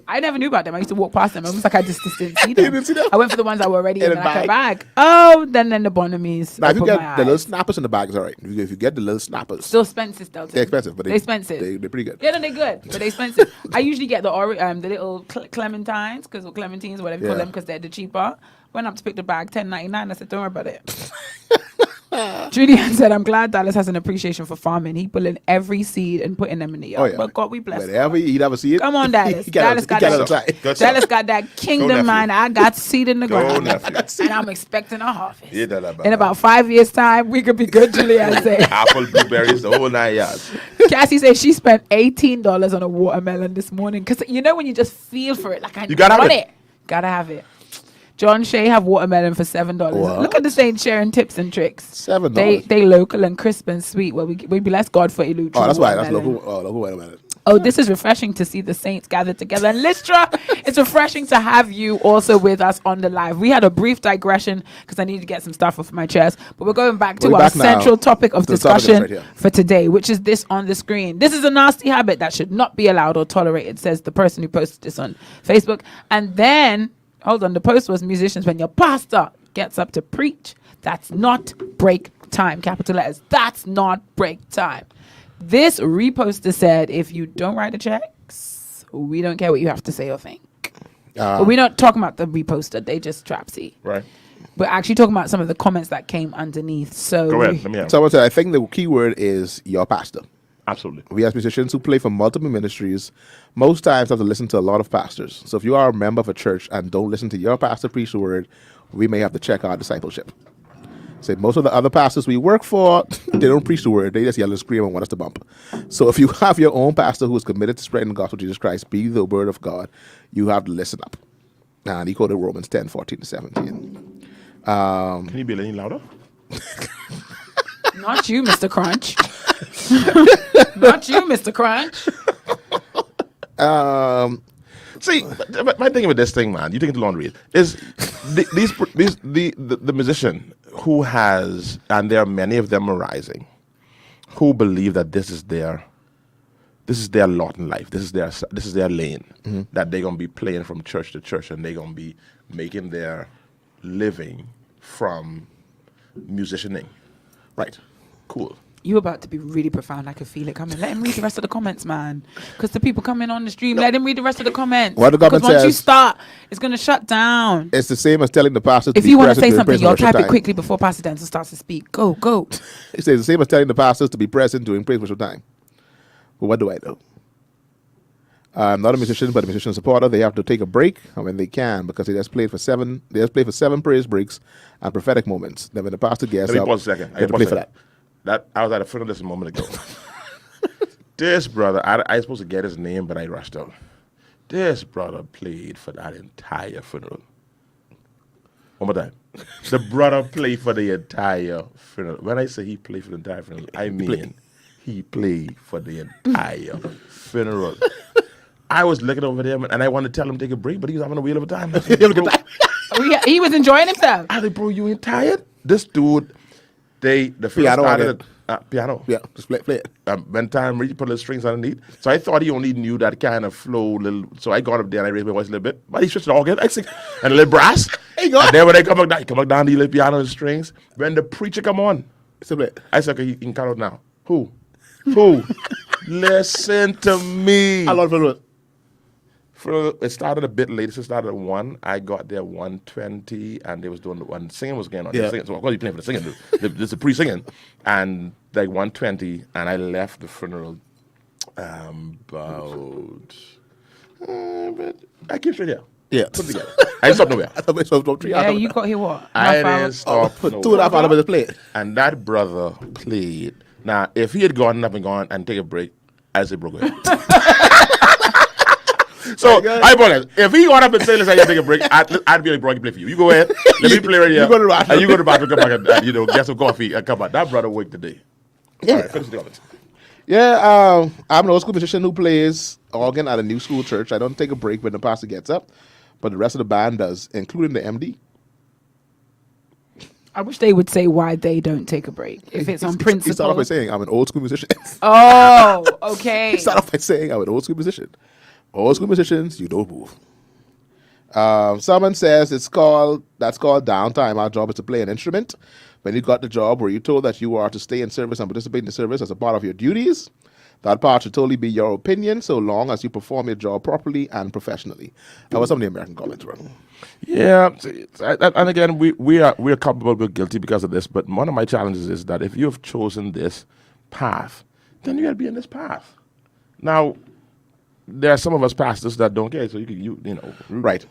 I never knew about them. I used to walk past them. Almost like I just didn't see them. You didn't see them? I went for the ones that were already In in a like a bag? bag. Oh, then the Bonamies. Now, if you opened get my the little eyes. snappers in the bag, it's all right. If you get the little snappers, Still expensive, Delton. they're expensive, but they're expensive. They're pretty good. Yeah, no, they're good, but they're expensive. I usually get the little clementines, or clementines, whatever you call Yeah. them, because they're the cheaper. Went up to pick the bag, $10.99. I said, don't worry about it. Julian said, I'm glad Dallas has an appreciation for farming. He pulling every seed and putting them in the yard. Oh, yeah. But God, we bless him. Whenever you ever see it, Come on, Dallas. he Dallas got that. that. Good Dallas stuff. got that Go, kingdom nephew. mind. I got seed in the Go, ground. nephew. And I'm expecting a harvest. Yeah, that In about 5 years' time, we could be good, Julian said. apple, blueberries, the whole 9 yards. Cassie said she spent $18 on a watermelon this morning. Because you know when you just feel for it, like I You gotta have want it. it. Gotta have it. John Shea have watermelon for $7. What? Look at the Saints sharing tips and tricks. $7. They local and crisp and sweet. Well, we bless God for Iluchu. Oh, that's why. That's watermelon. local watermelon. Oh, this is refreshing to see the Saints gathered together. And Lystra, it's refreshing to have you also with us on the live. We had a brief digression because I need to get some stuff off my chest. But we're going back to We're our back now central topic of to the topic discussion right here. for today, which is this on the screen. This is a nasty habit that should not be allowed or tolerated, says the person who posted this on Facebook. And then Hold on. The post was musicians when your pastor gets up to preach. That's not break time. Capital letters. That's not break time. This reposter said, if you don't write the checks, we don't care what you have to say or think. But we're not talking about the reposter. They just trapsy. Right. We're actually talking about some of the comments that came underneath. So Go ahead. Let me hear. Someone said, I think the key word is your pastor. Absolutely. We as musicians who play for multiple ministries, most times have to listen to a lot of pastors. So if you are a member of a church and don't listen to your pastor preach the word, we may have to check our discipleship. Say most of the other pastors we work for, they don't preach the word. They just yell and scream and want us to bump. So if you have your own pastor who is committed to spreading the gospel of Jesus Christ, be the word of God, you have to listen up. And he quoted Romans 10:14-17. Can you be any louder? not you, Mr. Crunch. Not you, Mr. Crunch. See, but my thing with this thing, man, you take it to laundry, is the musician who has, and there are many of them arising, who believe that this is their lot in life. This is their lane. That they're gonna be playing from church to church, and they're gonna be making their living from musicianing. Right. Cool. You about to be really profound. I can feel it coming. Let him read the rest of the comments, man. Because the people coming on the stream, let him read the rest of the comments. What the comment Because once you says- start, it's going to shut down. It's the same as telling the pastor to If be you want to present say during something, praise and you'll worship type it time. quickly before Pastor Denton starts to speak. Go, go. It says the same as telling the pastors to be present during praise worship time. But what do I do? I'm not a musician, but a musician supporter. They have to take a break when they can because they just played for 7 praise breaks and prophetic moments. Then when the pastor gets Let me up, pause a second. they have to play for that. I was at a funeral just a moment ago. This brother, I was supposed to get his name, but I rushed out. This brother played for that entire funeral. One more time. The brother played for the entire funeral. When I say he played for the entire funeral, I mean he played for the entire funeral. I was looking over there, and I wanted to tell him to take a break, but he was having a wheel of a time. He was enjoying himself. I like, bro, you ain't tired? This dude, the first Piano started piano. Yeah, just play it. When time reached, put little strings underneath. So I thought he only knew that kind of flow. So I got up there and I raised my voice a little bit. But he switched it all again. I sing, and a little brass. And then when they come back down the little piano and strings. When the preacher come on, I said, okay, you can cut out now. Who? Listen to me. How long for it? It started a bit later. It started at 1. I got there 1:20, and they was doing the one singing was going on. Yeah. Singing, so of course you playing for the singing. This is pre-singing, and like 1:20, and I left the funeral about. But I came straight here. Yeah. Put it together. I didn't stop nowhere. I thought it was 3 Yeah, hours. you got here what? I Half hour? didn't stop. Put nowhere. 2.5 hours to play it. And that brother played. Now, if he had gone up and gone and take a break, I'd say broke it. So, I apologize. If he gone up and say, let's take a break, I'd be like, bro, I can play for you. You go ahead. Let me play right here. You go to the bathroom. And you go to the bathroom, come back and get some coffee and come back. That brother worked today. Yeah. All right, finish the comments. Yeah, I'm an old school musician who plays organ at a new school church. I don't take a break when the pastor gets up, but the rest of the band does, including the MD. I wish they would say why they don't take a break. If it's on He started off by principle. saying, I'm an old school musician. Oh, okay. He started off by saying, I'm an old school musician. Old school musicians, you don't move. Someone says that's called downtime. Our job is to play an instrument. When you got the job, were you told that you are to stay in service and participate in the service as a part of your duties? That part should totally be your opinion, so long as you perform your job properly and professionally. That was some of the American comments, right? Yeah, and again, we are culpable, we're guilty because of this. But one of my challenges is that if you have chosen this path, then you got to be in this path. Now, there are some of us pastors that don't care, so you know, Right.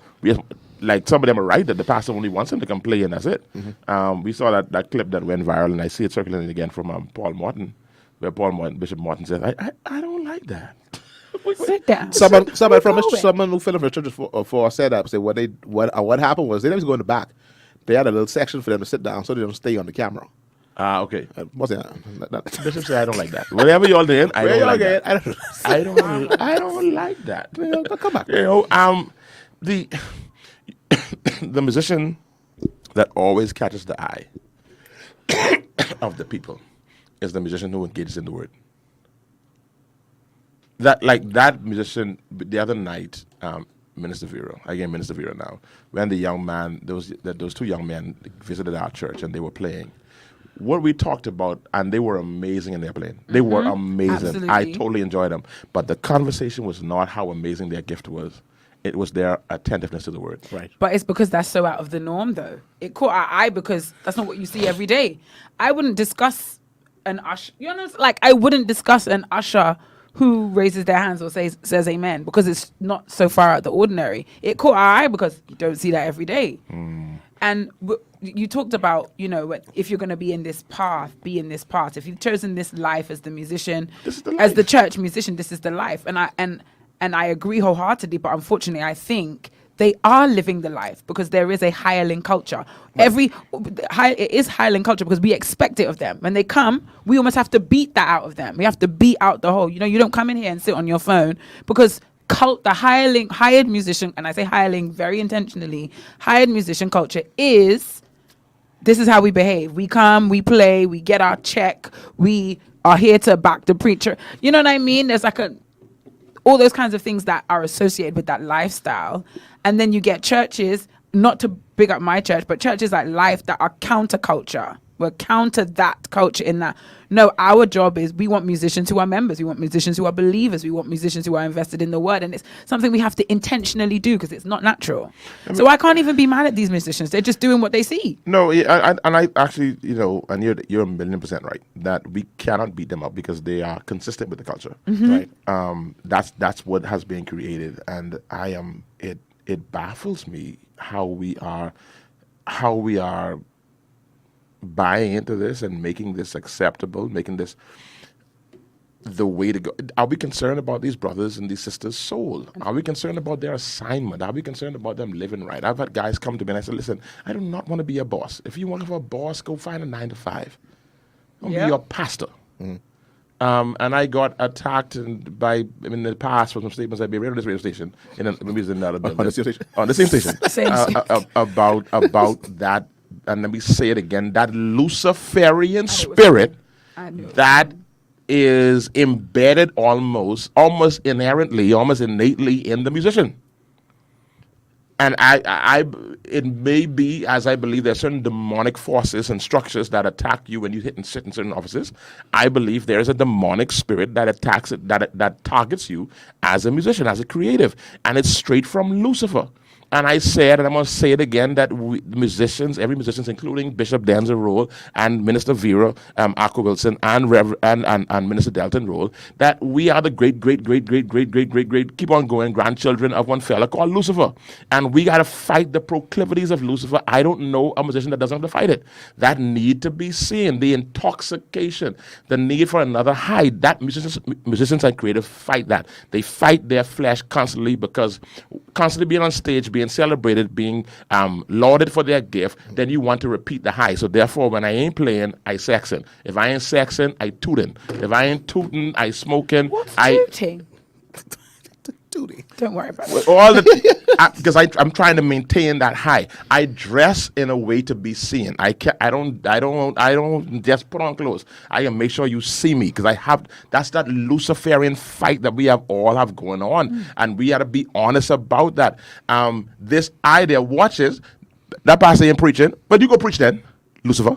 Like some of them are right that the pastor only wants him to come play and that's it. We saw that clip that went viral, and I see it circulating again from Paul Morton, where Bishop Morton says, "I don't like that." Sit down. Someone from Go someone who filled in for the church for set up said what happened was they didn't go in the back. They had a little section for them to sit down so they don't stay on the camera. Okay. What's that? Bishop said, "I don't like that." Whatever y'all doing, I don't like that. I don't. I don't like that. Come back. You know, the musician that always catches the eye of the people is the musician who engages in the word. That musician the other night, Minister Vera, again Minister Vera now, when the young man, those two young men visited our church and they were playing, what we talked about, and they were amazing in their playing. They were amazing. Absolutely. I totally enjoyed them. But the conversation was not how amazing their gift was. It was their attentiveness to the word. Right. But it's because that's so out of the norm, though. It caught our eye because that's not what you see every day. I wouldn't discuss an usher. You know, like I wouldn't discuss an usher who raises their hands or says amen because it's not so far out the ordinary. It caught our eye because you don't see that every day. And you talked about, you know, if you're going to be in this path, be in this path. If you've chosen this life as the musician, This is the as the life. church musician, this is the life. And I agree wholeheartedly, but unfortunately, I think they are living the life because there is a hireling culture. It is hireling culture because we expect it of them. When they come, we almost have to beat that out of them. We have to beat out the whole. You know, you don't come in here and sit on your phone because the hired musician, and I say hireling very intentionally, hired musician culture is. This is how we behave. We come, we play, we get our check. We are here to back the preacher. You know what I mean? There's like all those kinds of things that are associated with that lifestyle. And then you get churches, not to big up my church, but churches like Life that are counterculture. We're counter that culture in that, no, our job is we want musicians who are members. We want musicians who are believers. We want musicians who are invested in the word. And it's something we have to intentionally do because it's not natural. So I can't even be mad at these musicians. They're just doing what they see. No, yeah, and I actually, you know, and you're 1,000,000% right that we cannot beat them up because they are consistent with the culture, right? That's what has been created, and it baffles me how we are buying into this and making this acceptable, making this the way to go. Are we concerned about these brothers and these sisters' soul? Are we concerned about their assignment? Are we concerned about them living right? I've had guys come to me and I said, listen, I do not want to be a boss. If you want to have a boss, go find a 9-to-5. Don't be your pastor. And I got attacked in the past for some statements I made on this radio station. Maybe it was in another building. On the same station? On the same station. Same station. About that. And let me say it again, that Luciferian spirit that is embedded almost inherently, almost innately in the musician. And it may be, as I believe, there are certain demonic forces and structures that attack you when you sit in certain offices. I believe there is a demonic spirit that attacks it, that targets you as a musician, as a creative, and it's straight from Lucifer. And I said, and I'm going to say it again, that every musician, including Bishop Denzel Roll and Minister Vera, Akko Wilson, and Minister Delton Roll, that we are the great, keep on going grandchildren of one fella called Lucifer. And we got to fight the proclivities of Lucifer. I don't know a musician that doesn't have to fight it. That need to be seen, the intoxication, the need for another high. That musicians and creatives fight that. They fight their flesh constantly because constantly being on stage, being celebrated, being lauded for their gift, then you want to repeat the high. So therefore, when I ain't playing, I sexing. If I ain't sexing, I tooting. If I ain't tooting, I smoking. What's tooting? Tooting. Don't worry about it. All the because I'm trying to maintain that high. I dress in a way to be seen. I don't just put on clothes. I can make sure you see me because that's that Luciferian fight that we all have going on, and we got to be honest about that. This idea watches that pastor ain't preaching, but you go preach then, Lucifer.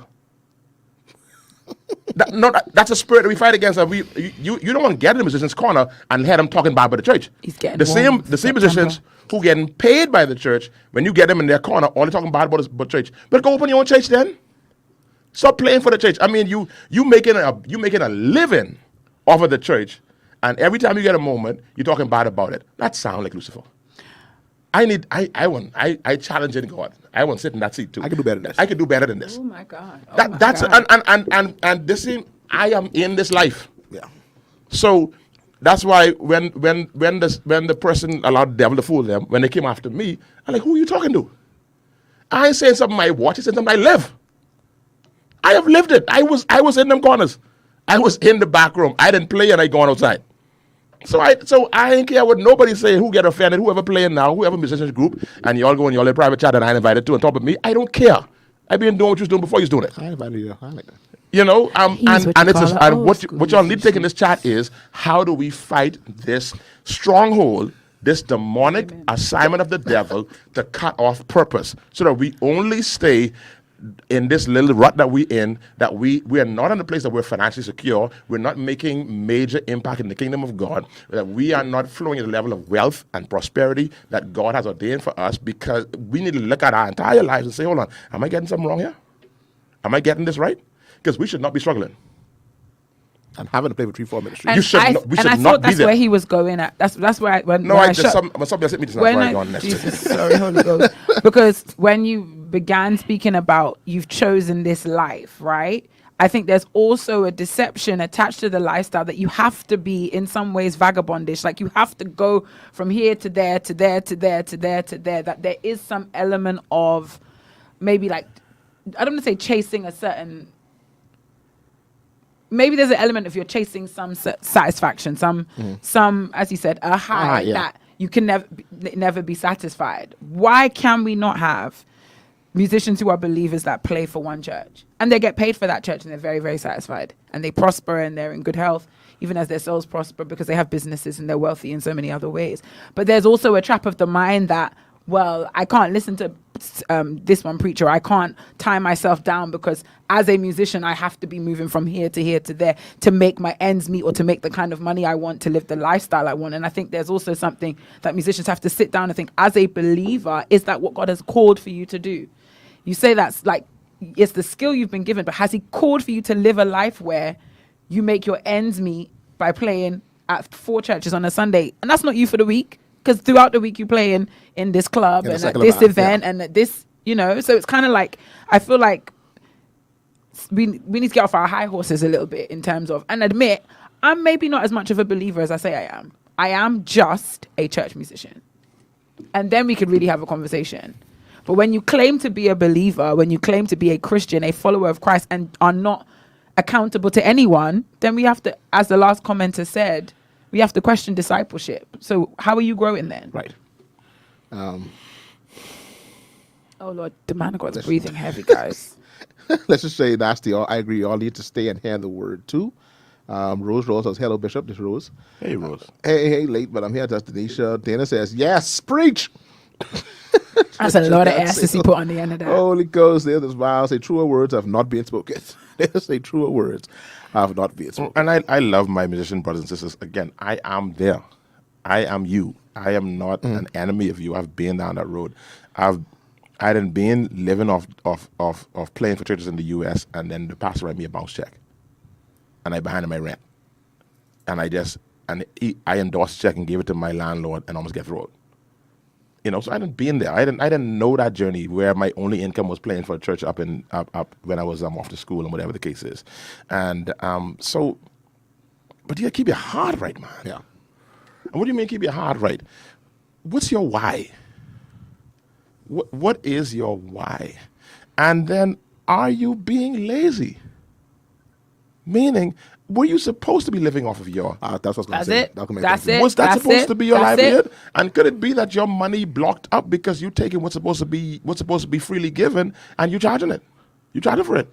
That's a spirit that we fight against. You don't want to get in the musician's corner and hear them talking bad about the church. He's getting the same musicians who getting paid by the church. When you get them in their corner, all they talking bad about is about church. But go open your own church then. Stop playing for the church. I mean, you making a living off of the church, and every time you get a moment, you're talking bad about it. That sounds like Lucifer. I challenge in God. I want to sit in that seat too. I can do better than this. I can do better than this. Oh my God. And this thing, I am in this life. Yeah. So that's why when the person allowed the devil to fool them, when they came after me, I'm like, who are you talking to? I ain't saying something I watch, it's something I live. I have lived it. I was in them corners. I was in the back room. I didn't play and I gone outside. So I ain't care what nobody say, who get offended, whoever playing now, whoever musicians group, and y'all go in your private chat and I invited to on top of me. I don't care. I've been doing what you was doing before you was doing it. I invited you. I like that. You know, what y'all need to take in this. this chat is how do we fight this stronghold this demonic assignment of the devil to cut off purpose, so that we only stay in this little rut that we in, that we are not in a place that we're financially secure, we're not making major impact in the kingdom of God, that we are not flowing at the level of wealth and prosperity that God has ordained for us, because we need to look at our entire lives and say, hold on, am I getting something wrong here? Am I getting this right? Because we should not be struggling. And having to play with 3-4 ministry. And You should I, not- we and should I not thought be that's there. where he was going at. That's where I when No, when I shut- just somebody else hit me just now. when That's where I, I gone next. Jesus, sorry, Holy Ghost. Because when you began speaking about you've chosen this life, right? I think there's also a deception attached to the lifestyle that you have to be in some ways vagabondish. Like you have to go from here to there, to there, to there, to there, to there. That there is some element of maybe like, I don't want to say chasing a certain, maybe there's an element of you're chasing some satisfaction, some, as you said, a high yeah. that you can never be satisfied. Why can we not have musicians who are believers that play for one church and they get paid for that church and they're very, very satisfied and they prosper and they're in good health, even as their souls prosper because they have businesses and they're wealthy in so many other ways. But there's also a trap of the mind that, well, I can't listen to this one preacher. I can't tie myself down because as a musician, I have to be moving from here to here to there to make my ends meet or to make the kind of money I want, to live the lifestyle I want. And I think there's also something that musicians have to sit down and think, as a believer, is that what God has called for you to do? You say that's like, it's the skill you've been given, but has he called for you to live a life where you make your ends meet by playing at 4 churches on a Sunday? And that's not you for the week, because throughout the week you play in this club In a and at secular this band, event yeah. and at this, so it's kind of like, I feel like we need to get off our high horses a little bit in terms of, and admit, I'm maybe not as much of a believer as I say I am. I am just a church musician. And then we could really have a conversation. But when you claim to be a believer, when you claim to be a Christian, a follower of Christ, and are not accountable to anyone, then we have to, as the last commenter said, we have to question discipleship. So how are you growing then? Right. Oh Lord, the man of God's breathing heavy, guys. Let's just say nasty. I agree. You all need to stay and hear the word too. Rose says, hello, Bishop. This is Rose. Hey, Rose. Hey, late, but I'm here. That's Denisha. Dana says, yes, preach. That's a lot of That's asses he it. put on the end of that. Holy Ghost, there's a smile. Say truer words have not been spoken. Say truer words have not been spoken. And I love my musician brothers and sisters. Again, I am there. I am you. I am not an enemy of you. I've been down that road. I done been living off playing for churches in the U.S. and then the pastor write me a bounce check, and I behind my rent, and I endorsed the check and gave it to my landlord and almost get thrown. So I didn't been there. I didn't know that journey where my only income was playing for a church up when I was off to school and whatever the case is, and but you gotta keep your heart right, man. Yeah. And what do you mean keep your heart right? What's your why? What is your why? And then, are you being lazy? Meaning, were you supposed to be living off of your? That's what's going to That's say. it. That can make That's sense. it. Was that That's supposed it. to be your That's it. livelihood? And could it be that your money blocked up because you taking what's supposed to be freely given and you charging it? You charging for it.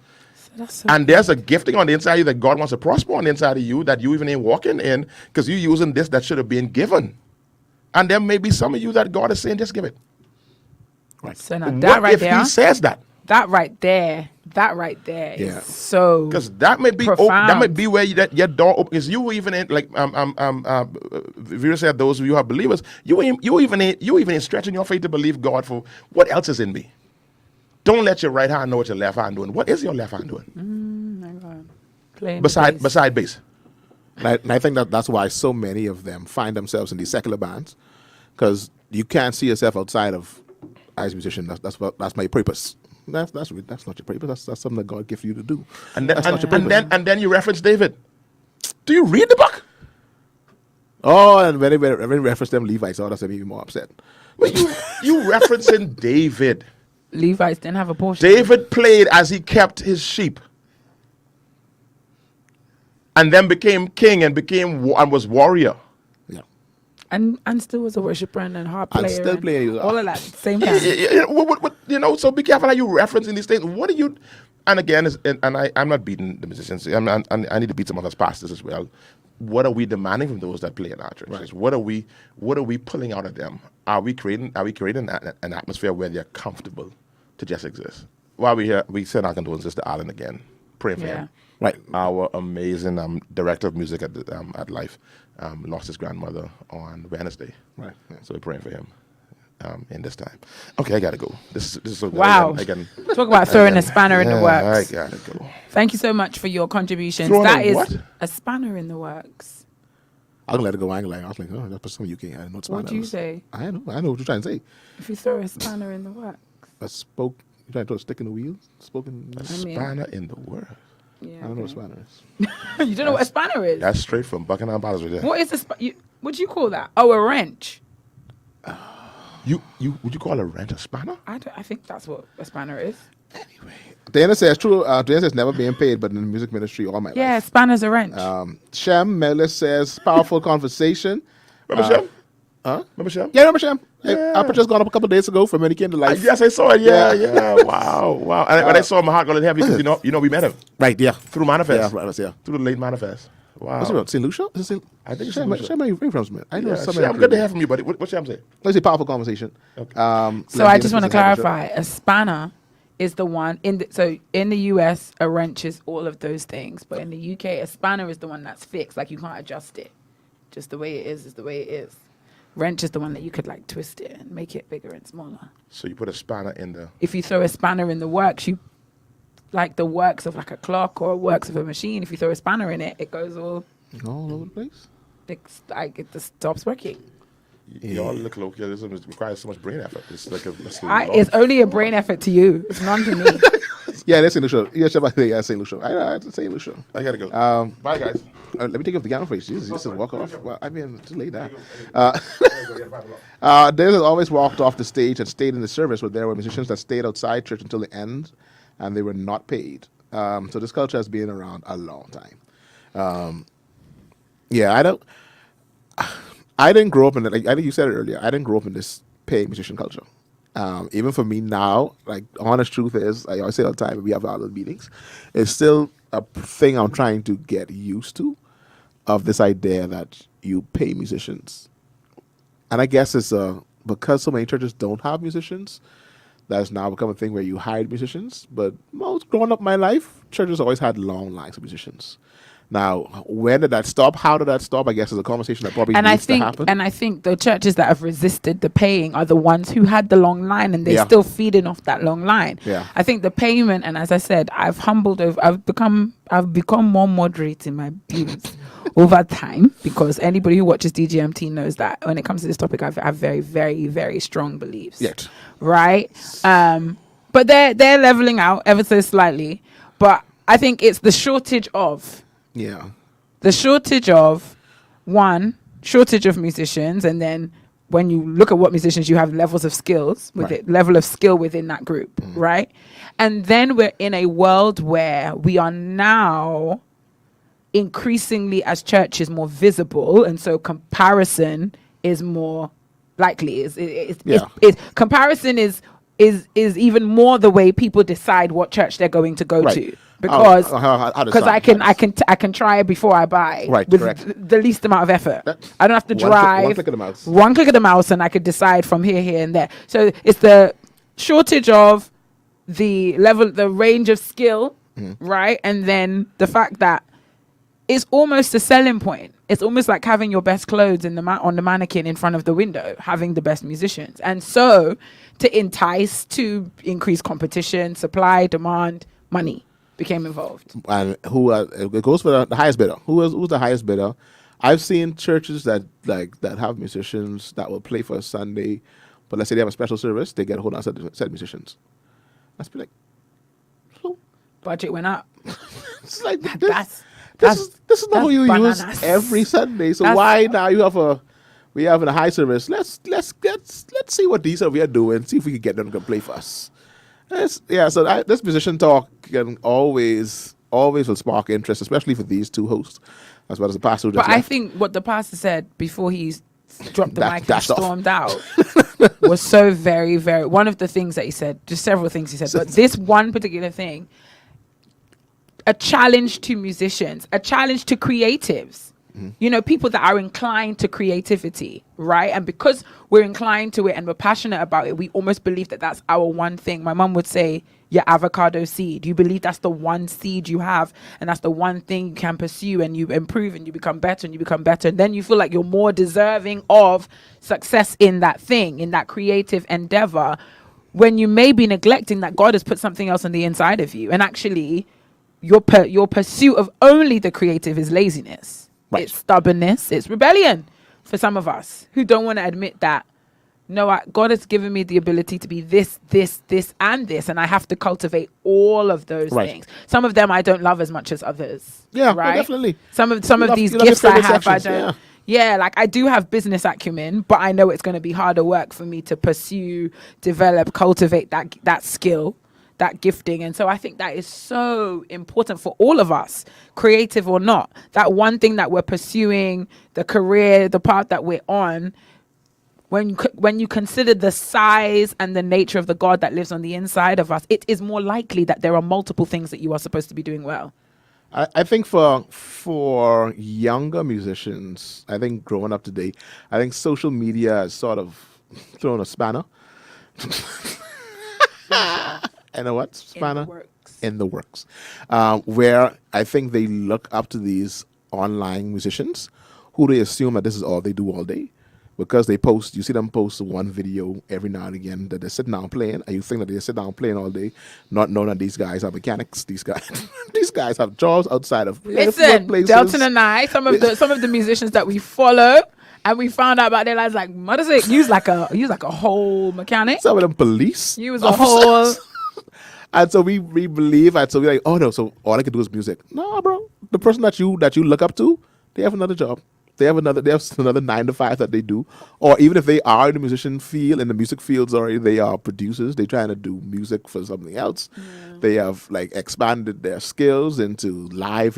And there's a gifting on the inside of you that God wants to prosper on the inside of you that you even ain't walking in because you're using this that should have been given. And there may be some of you that God is saying, just give it. Right. So now What that right if there, he says that? that right there Yeah. is so Because that may be profound. that might be where your door opens. You even ain't like Vera said, those of you who are believers, you even ain't stretching your faith to believe God for what else is in me. Don't let your right hand know what your left hand doing. What is your left hand doing? playing Beside bass. And I think that's why so many of them find themselves in these secular bands, because you can't see yourself outside of as a musician. That's my purpose. That's not your purpose. That's something that God gives you to do. And then, that's not your purpose. and then you reference David. Do you read the book? Oh, and when they reference them Levites, that's even more upset. But you referencing David. Levites didn't have a portion. David played as he kept his sheep. And then became king and was warrior. Yeah. and still was a worshiper and a harp And player. still playing. all of that at the same time. So be careful how you referencing these things. What do you? And again, I'm not beating the musicians. I need to beat some of us pastors as well. what are we demanding from those that play in our churches? What are we pulling out of them? Are we creating an atmosphere where they're comfortable to just exist? While we here, we send our condolences to Alan again, praying for him. Right. Our amazing director of music at Life lost his grandmother on Wednesday. Right. Yeah. So we're praying for him in this time. Okay, I gotta go. This is so good. Wow. Talk about throwing a spanner in the works. I gotta go. Thank you so much for your contributions. Throwing That a is what? a spanner in the works. I'm gonna let it go. I ain't gonna lie. I was like, oh, that's some UK. I didn't know what What do you was. say? I know what you're trying to say. If you throw a spanner in the works. You trying to throw a stick in the wheel? Spoken. Spanner in the world. Yeah, I don't know what spanner is. You don't know what a spanner is? That's straight from Buckingham Palace right there. What is what do you call that? Oh, a wrench. You would you call a wrench a spanner? I think that's what a spanner is. Anyway, Diana says true. Diana says never being paid, but in the music ministry all my life. Yeah, spanner's a wrench. Shem Melis says powerful conversation. Remember Shem? Huh? Remember Shem? Yeah, remember Shem? Yeah. Apple just gone up a couple of days ago from Medicaid to Life. Yes, I saw it. Yeah. Wow. And when I saw my heart going heavy because you know we met him Right, yeah. through Manifest. Yeah, right, yeah. Through the late Manifest. Wow. What's it about? St. Lucia? Is it I think it's Shem, St. Lucia. Shem, where you from, Smith? I know Yeah, somebody. Shem, good to hear from you, buddy. What's Shem say? Let's say powerful conversation. Okay. So I just want to clarify: a spanner is the one in the US, a wrench is all of those things, but in the UK, a spanner is the one that's fixed. Like you can't adjust it; just the way it is the way it is. Wrench is the one that you could like twist it and make it bigger and smaller. So you put a spanner in the. If you throw a spanner in the works, you like the works of like a clock or works of a machine. If you throw a spanner in it, it goes all over the place. it just stops working. Y'all look local. This requires so much brain effort. It's like It's only a brain effort to you. It's none to me. Yeah, that's St. Lucia. Yeah, Shem, yeah, St. Lucia. I St. Lucia. I gotta go. Bye, guys. Let me take off the gown for you. Jesus, you just walk off. Well, I mean, too late now. David always walked off the stage and stayed in the service, where there were musicians that stayed outside church until the end, and they were not paid. So this culture has been around a long time. Yeah, I didn't grow up in it. Like I think you said it earlier. I didn't grow up in this paid musician culture. Even for me now, like honest truth is, I always say all the time, we have our little meetings. It's still a thing I'm trying to get used to, of this idea that you pay musicians. And I guess it's because so many churches don't have musicians, that's now become a thing where you hire musicians. But most growing up my life, churches always had long lines of musicians. Now, when did that stop? How did that stop? I guess is a conversation that probably needs to happen. And I think the churches that have resisted the paying are the ones who had the long line, and they're still feeding off that long line. Yeah. I think the payment, and as I said, I've become more moderate in my views over time, because anybody who watches DGMT knows that when it comes to this topic, I have very, very, very strong beliefs. Yet. Right? But they're leveling out ever so slightly. But I think it's the shortage of. Yeah. The shortage of musicians, and then when you look at what musicians, you have levels of skills with it, level of skill within that group, right? And then we're in a world where we are now increasingly, as churches, more visible, and so comparison is more likely. Comparison is even more the way people decide what church they're going to go to. Because I can try it before I buy, with the least amount of effort. I don't have to drive. One click of the mouse. One click of the mouse, and I could decide from here, and there. So it's the shortage of the level, the range of skill, right? And then the fact that it's almost a selling point. It's almost like having your best clothes on the mannequin in front of the window, having the best musicians. And so to entice, to increase competition, supply, demand, money became involved. And it goes for the highest bidder. Who's the highest bidder? I've seen churches that have musicians that will play for a Sunday, but let's say they have a special service, they get a whole lot of set musicians. Let's be like, so budget went up. It's like This is not what you use every Sunday. So why now we have a high service? Let's see what these we are doing. See if we can get them to play for us. So this musician talk can always will spark interest, especially for these two hosts, as well as the pastor. But I think what the pastor said before he dropped the mic and stormed out was so very, very. One of the things that he said, just several things he said, but this one particular thing, a challenge to musicians, a challenge to creatives. You know, people that are inclined to creativity, right? And because we're inclined to it and we're passionate about it, we almost believe that that's our one thing. My mum would say, your avocado seed. You believe that's the one seed you have, and that's the one thing you can pursue, and you improve and you become better and you become better. And then you feel like you're more deserving of success in that thing, in that creative endeavor, when you may be neglecting that God has put something else on the inside of you. And actually, your pursuit of only the creative is laziness. Right. It's stubbornness. It's rebellion for some of us who don't want to admit that. No, God has given me the ability to be this, and this, and I have to cultivate all of those Right. things. Some of them I don't love as much as others. Yeah, no, right. definitely. Some of love- these you love your gifts I favorite have, sections, I don't. Yeah, like I do have business acumen, but I know it's going to be harder work for me to pursue, develop, cultivate that skill, that gifting. And so I think that is so important for all of us, creative or not. That one thing that we're pursuing, the career, the path that we're on, when you consider the size and the nature of the God that lives on the inside of us, it is more likely that there are multiple things that you are supposed to be doing well. I think for younger musicians, I think growing up today, I think social media has sort of thrown a spanner. And a what? Spanner? In the works. Where I think they look up to these online musicians who they assume that this is all they do all day. Because they post, you see them post one video every now and again that they're sitting down playing, and you think that they sit down playing all day, not knowing that these guys are mechanics. These guys have jobs outside of Listen, workplaces. Delton and I, some of the musicians that we follow, and we found out about their lives, like, what is it? Use like a whole mechanic. Some of them police. He was a whole. And so we believe, and so we're like, oh no, so all I can do is music. No, bro. The person that you look up to, they have another job. They have another 9 to 5 that they do. Or even if they are in the musician field, in the music fields already, they are producers. They're trying to do music for something else. Yeah. They have like expanded their skills into live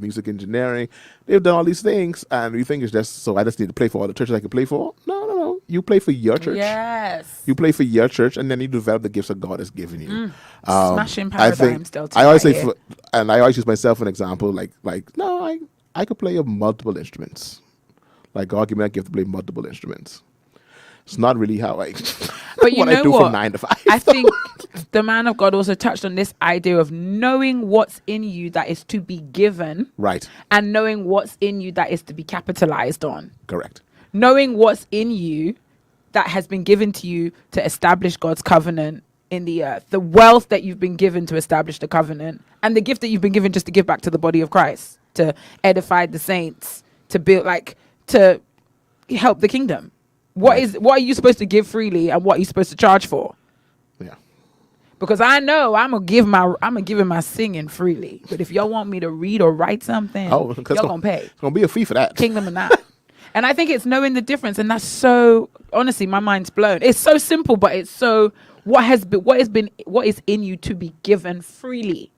music engineering. They've done all these things, and we think it's just, so I just need to play for all the churches I can play for. No. You play for your church. Yes. You play for your church, and then you develop the gifts that God has given you. Smashing paradigms, Delton. I always say, and I always use myself an example, no, I could play multiple instruments. Like God gave me that gift to play multiple instruments. It's not really how I. But you know I do what? from 9 to 5. I think the man of God also touched on this idea of knowing what's in you that is to be given, Right. and knowing what's in you that is to be capitalized on. Correct. Knowing what's in you that has been given to you to establish God's covenant in the earth, the wealth that you've been given to establish the covenant, and the gift that you've been given just to give back to the body of Christ, to edify the saints, to build, to help the kingdom. What are you supposed to give freely, and what are you supposed to charge for? Yeah. Because I know I'm gonna give my singing freely, but if y'all want me to read or write something, y'all gonna pay. It's gonna be a fee for that. Kingdom or not. And I think it's knowing the difference, and that's so, honestly, my mind's blown. It's so simple, but it's so what is in you to be given freely,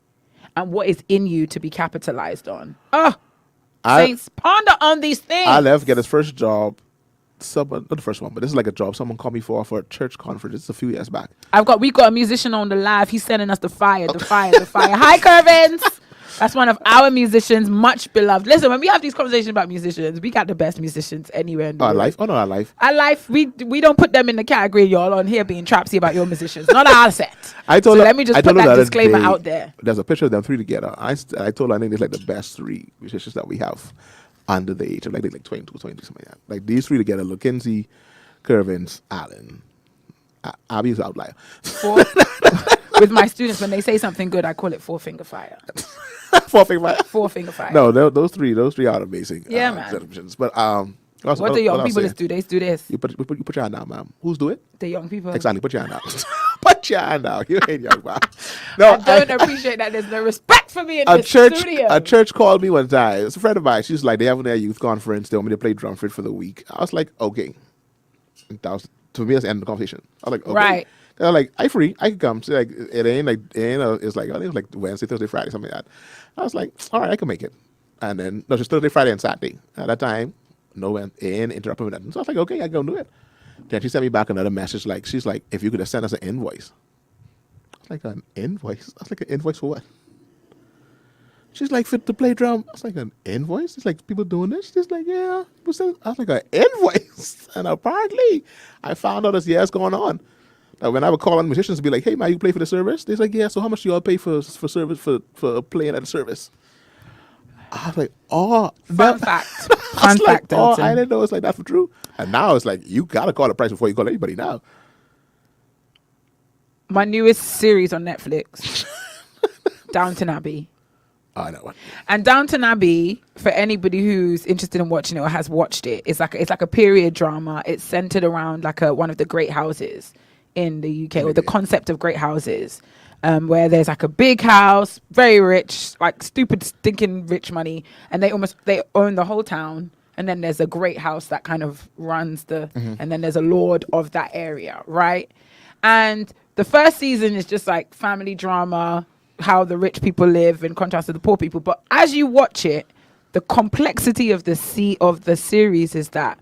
and what is in you to be capitalized on. Saints, ponder on these things. I left, get his first job. Not the first one, but this is like a job someone called me for a church conference. It's a few years back. We got a musician on the live. He's sending us the fire. Hi, Curvins. That's one of our musicians, much beloved. Listen, when we have these conversations about musicians, we got the best musicians anywhere in the world. Life? Oh, no, our life. Our life, we don't put them in the category, y'all, on here being trapsy about your musicians. Not our set. Let me just put that disclaimer out there. There's a picture of them 3 together. I told her I think it's like the best 3 musicians that we have under the age of like 22, 23, something like that. Like these 3 together, Kinsey, Curvins, Allen. Abby's outlier. With my students, when they say something good, I call it 4-finger fire. 4-finger fire? 4-finger fire. No, those three are amazing. Yeah, man. Exhibitions. But what the young people just do? They do this. You put your hand down, ma'am. Who's do it? The young people. Exactly. Put your hand out. Put your hand out. You ain't young, man. No, I don't appreciate that. There's no respect for me in the studio. A church called me one time. It's a friend of mine. She's like, they having their youth conference. They want me to play drum for it for the week. I was like, okay. To me, that's the end of the conversation. I was like, okay. Right. They're like, I free. I can come. So like, it's like, I think it was like Wednesday, Thursday, Friday, something like that. I was like, all right, I can make it. And then, no, just Thursday, Friday, and Saturday. At that time, no one interrupted me with nothing. So I was like, okay, I can go do it. Then she sent me back another message. Like, she's like, if you could just send us an invoice. I was like, an invoice? I was like, an invoice for what? She's like, fit to play drum. I was like, an invoice? It's like, people doing this? She's like, yeah. I was like, an invoice? And apparently, I found out this year's going on. Now, when I would call on musicians to be like, hey, man, you play for the service? They're like, yeah, so how much do y'all pay for service, for playing at the service? I was like, oh. Fun fact. Fun Like, fact, oh, Delton. I didn't know it's like that for true. And now it's like, you got to call the price before you call anybody now. My newest series on Netflix, Downton Abbey. Oh, I know what. And Downton Abbey, for anybody who's interested in watching it or has watched it, it's like a period drama. It's centered around like one of the great houses in the UK, or the concept of great houses, where there's like a big house, very rich, like stupid, stinking rich money, and they own the whole town. And then there's a great house that kind of runs and then there's a lord of that area, right? And the first season is just like family drama, how the rich people live in contrast to the poor people. But as you watch it, the complexity of the series is that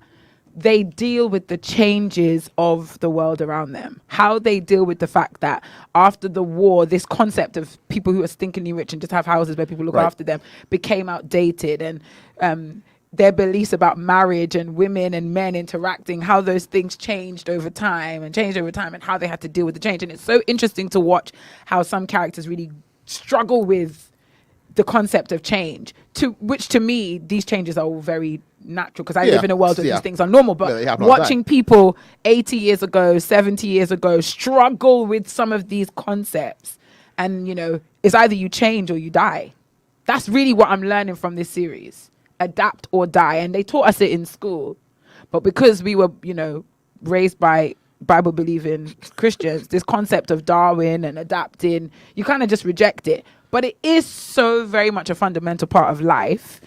they deal with the changes of the world around them. How they deal with the fact that after the war, this concept of people who are stinkingly rich and just have houses where people look after them became outdated, and their beliefs about marriage and women and men interacting, how those things changed over time and how they had to deal with the change. And it's so interesting to watch how some characters really struggle with the concept of change, which to me, these changes are all very natural because I live in a world where these things are normal. But watching people 80 years ago, 70 years ago struggle with some of these concepts, and it's either you change or you die. That's really what I'm learning from this series. Adapt or die. And they taught us it in school, but because we were raised by Bible believing Christians, this concept of Darwin and adapting, you kind of just reject it. But it is so very much a fundamental part of life,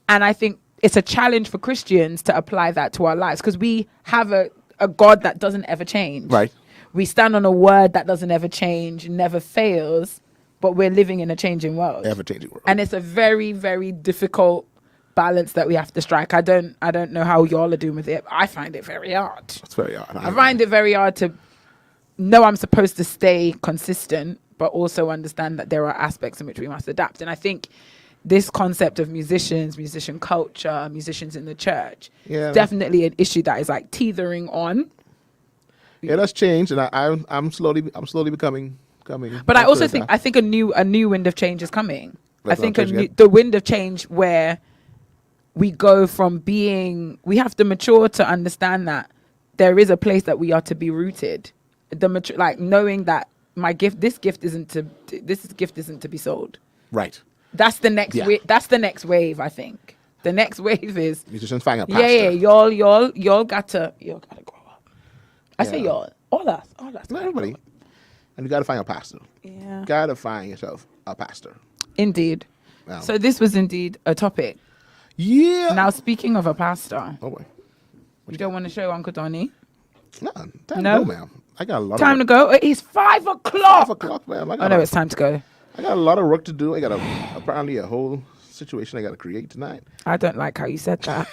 and I think it's a challenge for Christians to apply that to our lives, because we have a God that doesn't ever change. Right. We stand on a word that doesn't ever change, never fails, but we're living in a changing world. Ever-changing world. And it's a very, very difficult balance that we have to strike. I don't know how y'all are doing with it. I find it very hard. It's very hard. I find it very hard to know I'm supposed to stay consistent, but also understand that there are aspects in which we must adapt. And I think this concept of musicians, musician culture, musicians in the church, is definitely an issue that is like teetering on. It has changed, and I'm slowly becoming. But I also think a new wind of change is coming. I think the wind of change where we go from we have to mature to understand that there is a place that we are to be rooted. Knowing that this gift isn't to be sold. Right. That's the next wave. That's the next wave, I think. The next wave is musicians find a pastor. Y'all gotta grow up. I say y'all. All us. Not everybody. And you gotta find a pastor. Yeah. Gotta find yourself a pastor. Indeed. Wow. So this was indeed a topic. Yeah. Now, speaking of a pastor, oh boy, you don't want to show Uncle Donnie? No, time to go, ma'am. I got a lot. Time to go. It's 5 o'clock. 5 o'clock, ma'am. Oh no, it's time to go. I got a lot of work to do. I got apparently a whole situation I got to create tonight. I don't like how you said that.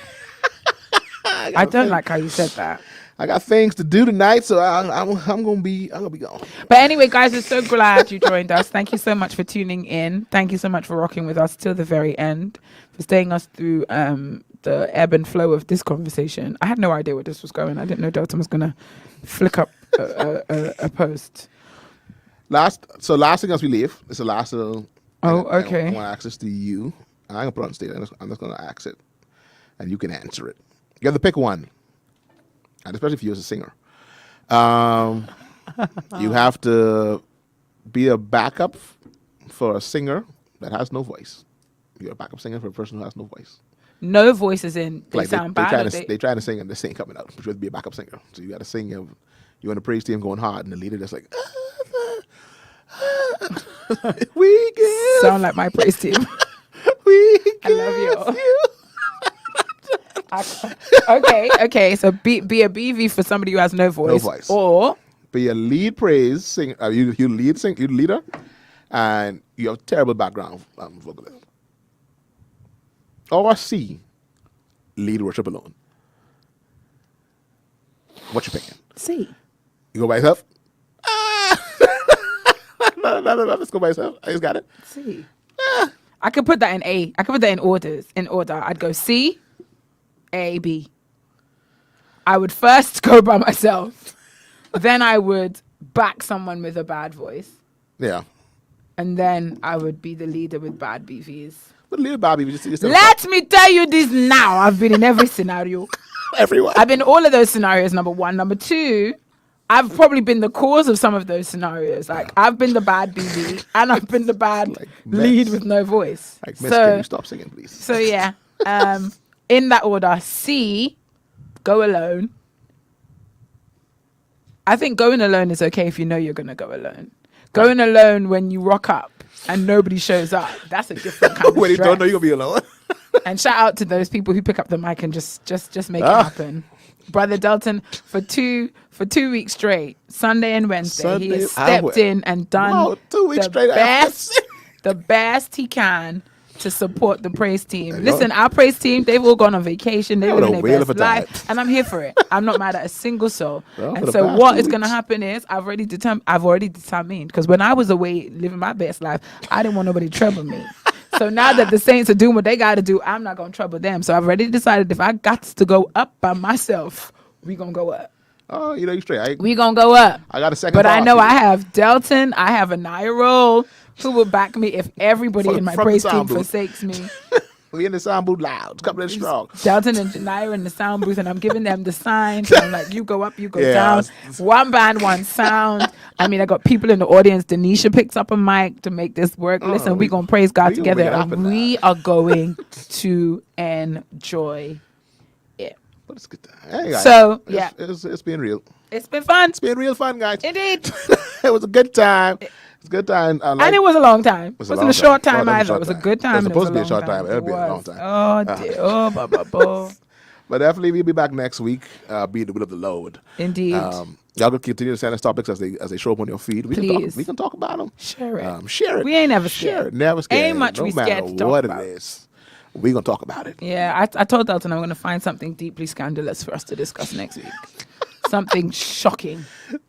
I don't like how you said that. I got things to do tonight, so I'm gonna be gone. But anyway, guys, we're so glad you joined us. Thank you so much for tuning in. Thank you so much for rocking with us till the very end, for staying us through the ebb and flow of this conversation. I had no idea where this was going. I didn't know Delton was gonna flick up a post. Last thing as we leave, it's the last. Okay. I want access to you. I'm gonna put it on stage. I'm just gonna ask it, and you can answer it. You have to pick one. And especially if you're a singer. You have to be a backup for a singer that has no voice. You're a backup singer for a person who has no voice. No voice is in. They sound bad. They try to sing and this ain't coming out. But you have to be a backup singer. So you got to sing. You're in the praise team going hard, and the leader just like. We give. Sound like my praise team. We give. I love you. Okay. So be a BV for somebody who has no voice. No voice. Or be a lead praise singer. You leader, and you have terrible background vocalist. Or C, lead worship alone. What you picking? C. You go by yourself? No, let's go by yourself. I just got it. C. I could put that in A. I could put that in order. I'd go C, A, B. I would first go by myself. Then I would back someone with a bad voice. Yeah. And then I would be the leader with bad BVs. But little Bobby, we just Let me tell you this now. I've been in every scenario. everyone. I've been in all of those scenarios, number one. Number two, I've probably been the cause of some of those scenarios. Like, I've been the bad BB and I've been the bad Like lead Miss. with no voice. Like, Miss, can you stop singing, please? So yeah, in that order, C, go alone. I think going alone is okay if you know you're going to go alone. Going alone when you rock up and nobody shows up, that's a different kind of When you don't know stress. you're going to be alone. And shout out to those people who pick up the mic and just make it happen. Brother Delton, for two weeks straight, Sunday and Wednesday, he has stepped in and done Wow, 2 weeks the straight. the best he can to support the praise team. Listen, our praise team, they've all gone on vacation. They're What a living whale their of best a time. life, and I'm here for it. I'm not mad at a single soul. Well, for and the so past what 2 is going to weeks. happen is I've already determined, because when I was away living my best life, I didn't want nobody to trouble me. So now that the Saints are doing what they got to do, I'm not going to trouble them. So I've already decided if I got to go up by myself, we going to go up. Oh, you know, you straight. We going to go up. I got a second. But I thought know for I you. have Delton, I have a Nairo who will back me if everybody in my From the praise team sound booth. forsakes me. We in the sound booth loud. Couple of strong. Delton and Nairo in the sound booth, and I'm giving them the signs. I'm like, you go up, you go Yeah. down. One band, one sound. I mean, I got people in the audience. Denisha picks up a mic to make this work. Listen, we're going to praise God we gonna together, make it happen and now. we are going to enjoy it. But it's good time. Hey, guys. So, yeah. It's been real. It's been fun. It's been real fun, guys. Indeed. It was a good time. It's a good time. And it was a long time. It was wasn't a long a short time. time No, it either. It was was a a short good time. time. It was and supposed to be a long short time. It It'll be a long was. time. Oh, dear. Oh, ba, ba, ba. But definitely we'll be back next week. Be in the middle of the load. Indeed. Y'all can continue to send us topics as they show up on your feed. Please. We can talk about them. Share it. Share it. We ain't never Share scared. it. Never scared. Ain't much no we matter scared to talk what about. it is. We gonna talk about it. Yeah, I told Delton I'm going to find something deeply scandalous for us to discuss next week. Something shocking.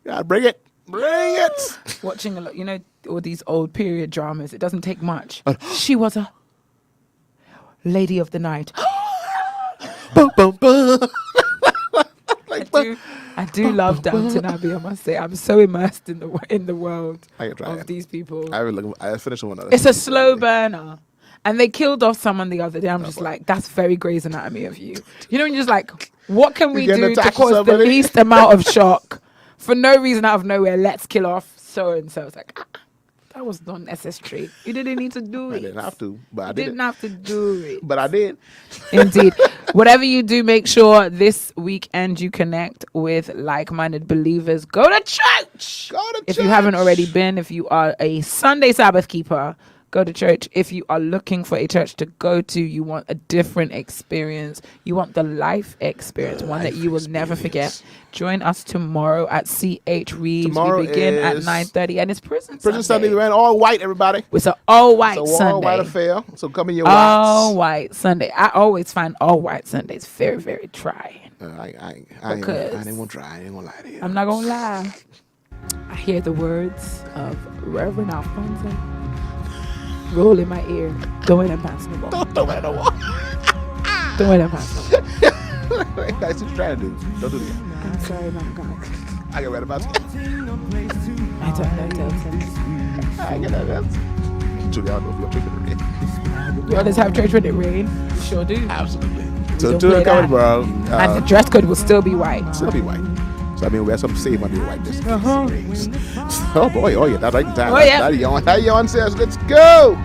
Yeah, bring it. Bring it. Watching a lot, all these old period dramas. It doesn't take much. She was a lady of the night. Boom, boom, boom. I do love Downton Abbey. I must say, I'm so immersed in the world I can try of it. these people. I finished one of It's a slow burner. And they killed off someone the other day. I'm just like, that's very Grey's Anatomy of you. You know, when you're just like, what can we You getting do to attached to cause the somebody? least amount of shock? For no reason out of nowhere, let's kill off so-and-so. It's like, that was not necessary. You didn't need to do it. I didn't have to, but I You did. didn't have to do it. But I did. Indeed. Whatever you do, make sure this weekend you connect with like-minded believers. Go to church. Go to If church. you haven't already been, if you are a Sunday Sabbath keeper, go to church. If you are looking for a church to go to, you want a different experience. You want the life experience, one that you will never forget. Join us tomorrow at CH Reeves. Tomorrow We begin at is 9:30, and it's Prison Prison Sunday. Sunday, we ran all white, everybody. It's an all-white It's a Sunday. all white affair. So come in your All whites. white Sunday. I always find all white Sundays very, very trying. I Because ain't gonna try. I ain't gonna lie to you. I'm not gonna lie. I hear the words of Reverend Alfonso roll in my ear. Don't let him pass no more. Don't throw it at the wall. Don't let him pass no more. That's what you're trying to do. Don't do it again. I'm sorry, man. God. I get right about it. I don't know, Delton. I get that. Julie, I don't know if you're tripping or not. You always have church when it rain. You sure do. Absolutely. So Don't to the play coming, that. bro. And the dress code will still be white. Still be white. So I mean, we have some safe under white this. Uh-huh. Oh boy, oh yeah, that's right in time. Oh, yeah. That yawn says, let's go.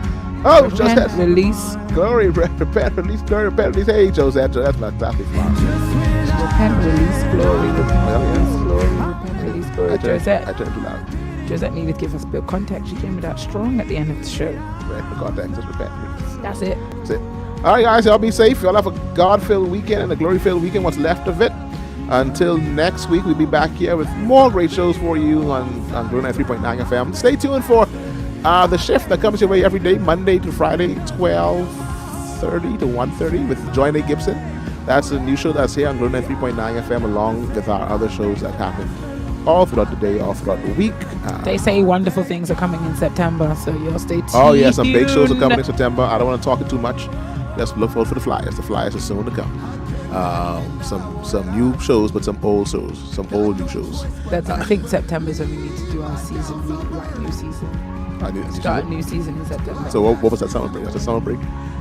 Oh, Repent, Josette. release. Glory, repent, release, glory, repent, release. Hey, Josette, that's my topic. Repent, release, glory. Repent, Well, yeah. release, glory. Repent, release, glory. I Josette. turned too loud. Josette needed to give us a bit of context. She came with that strong at the end of the show. Right, the contact, just repent, release. That's it. That's it. All right, guys, y'all be safe. Y'all have a God-filled weekend and a glory-filled weekend, what's left of it. Until next week, we'll be back here with more great shows for you on Blue 93.9 FM. Stay tuned for the shift that comes your way every day, Monday to Friday, 12:30 to 1:30 with Joy A. Gibson. That's a new show that's here on Blue 93.9 FM along with our other shows that happen all throughout the day, all throughout the week. They say wonderful things are coming in September, so you'll stay tuned. Oh yeah, some big shows are coming in September. I don't want to talk it too much. Just look forward for the flyers. The flyers are soon to come. Some new shows, but some old shows, some old new shows. I think September is when we need to do our season, like new season. Start a new season in September. So what was that summer break? That's a summer break.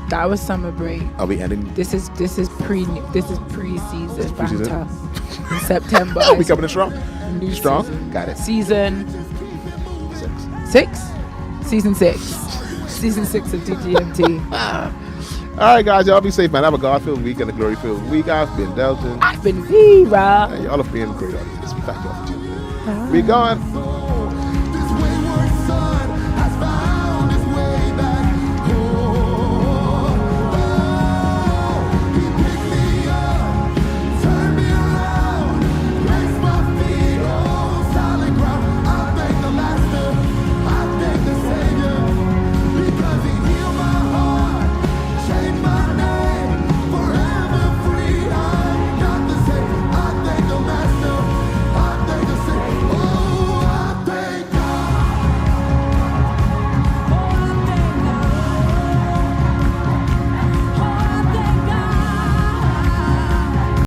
That was summer break. Are we ending? This is pre-season Pre-season? banter. In September. We coming in strong. New Strong. season. Got it. Season 6. Season 6. Season 6 of DGMT. All right, guys, y'all be safe, man. Have a God-filled week and a glory-filled week. I've been Delton. I've been Vera. And y'all have been great audience. We thank y'all for tuning in. We going.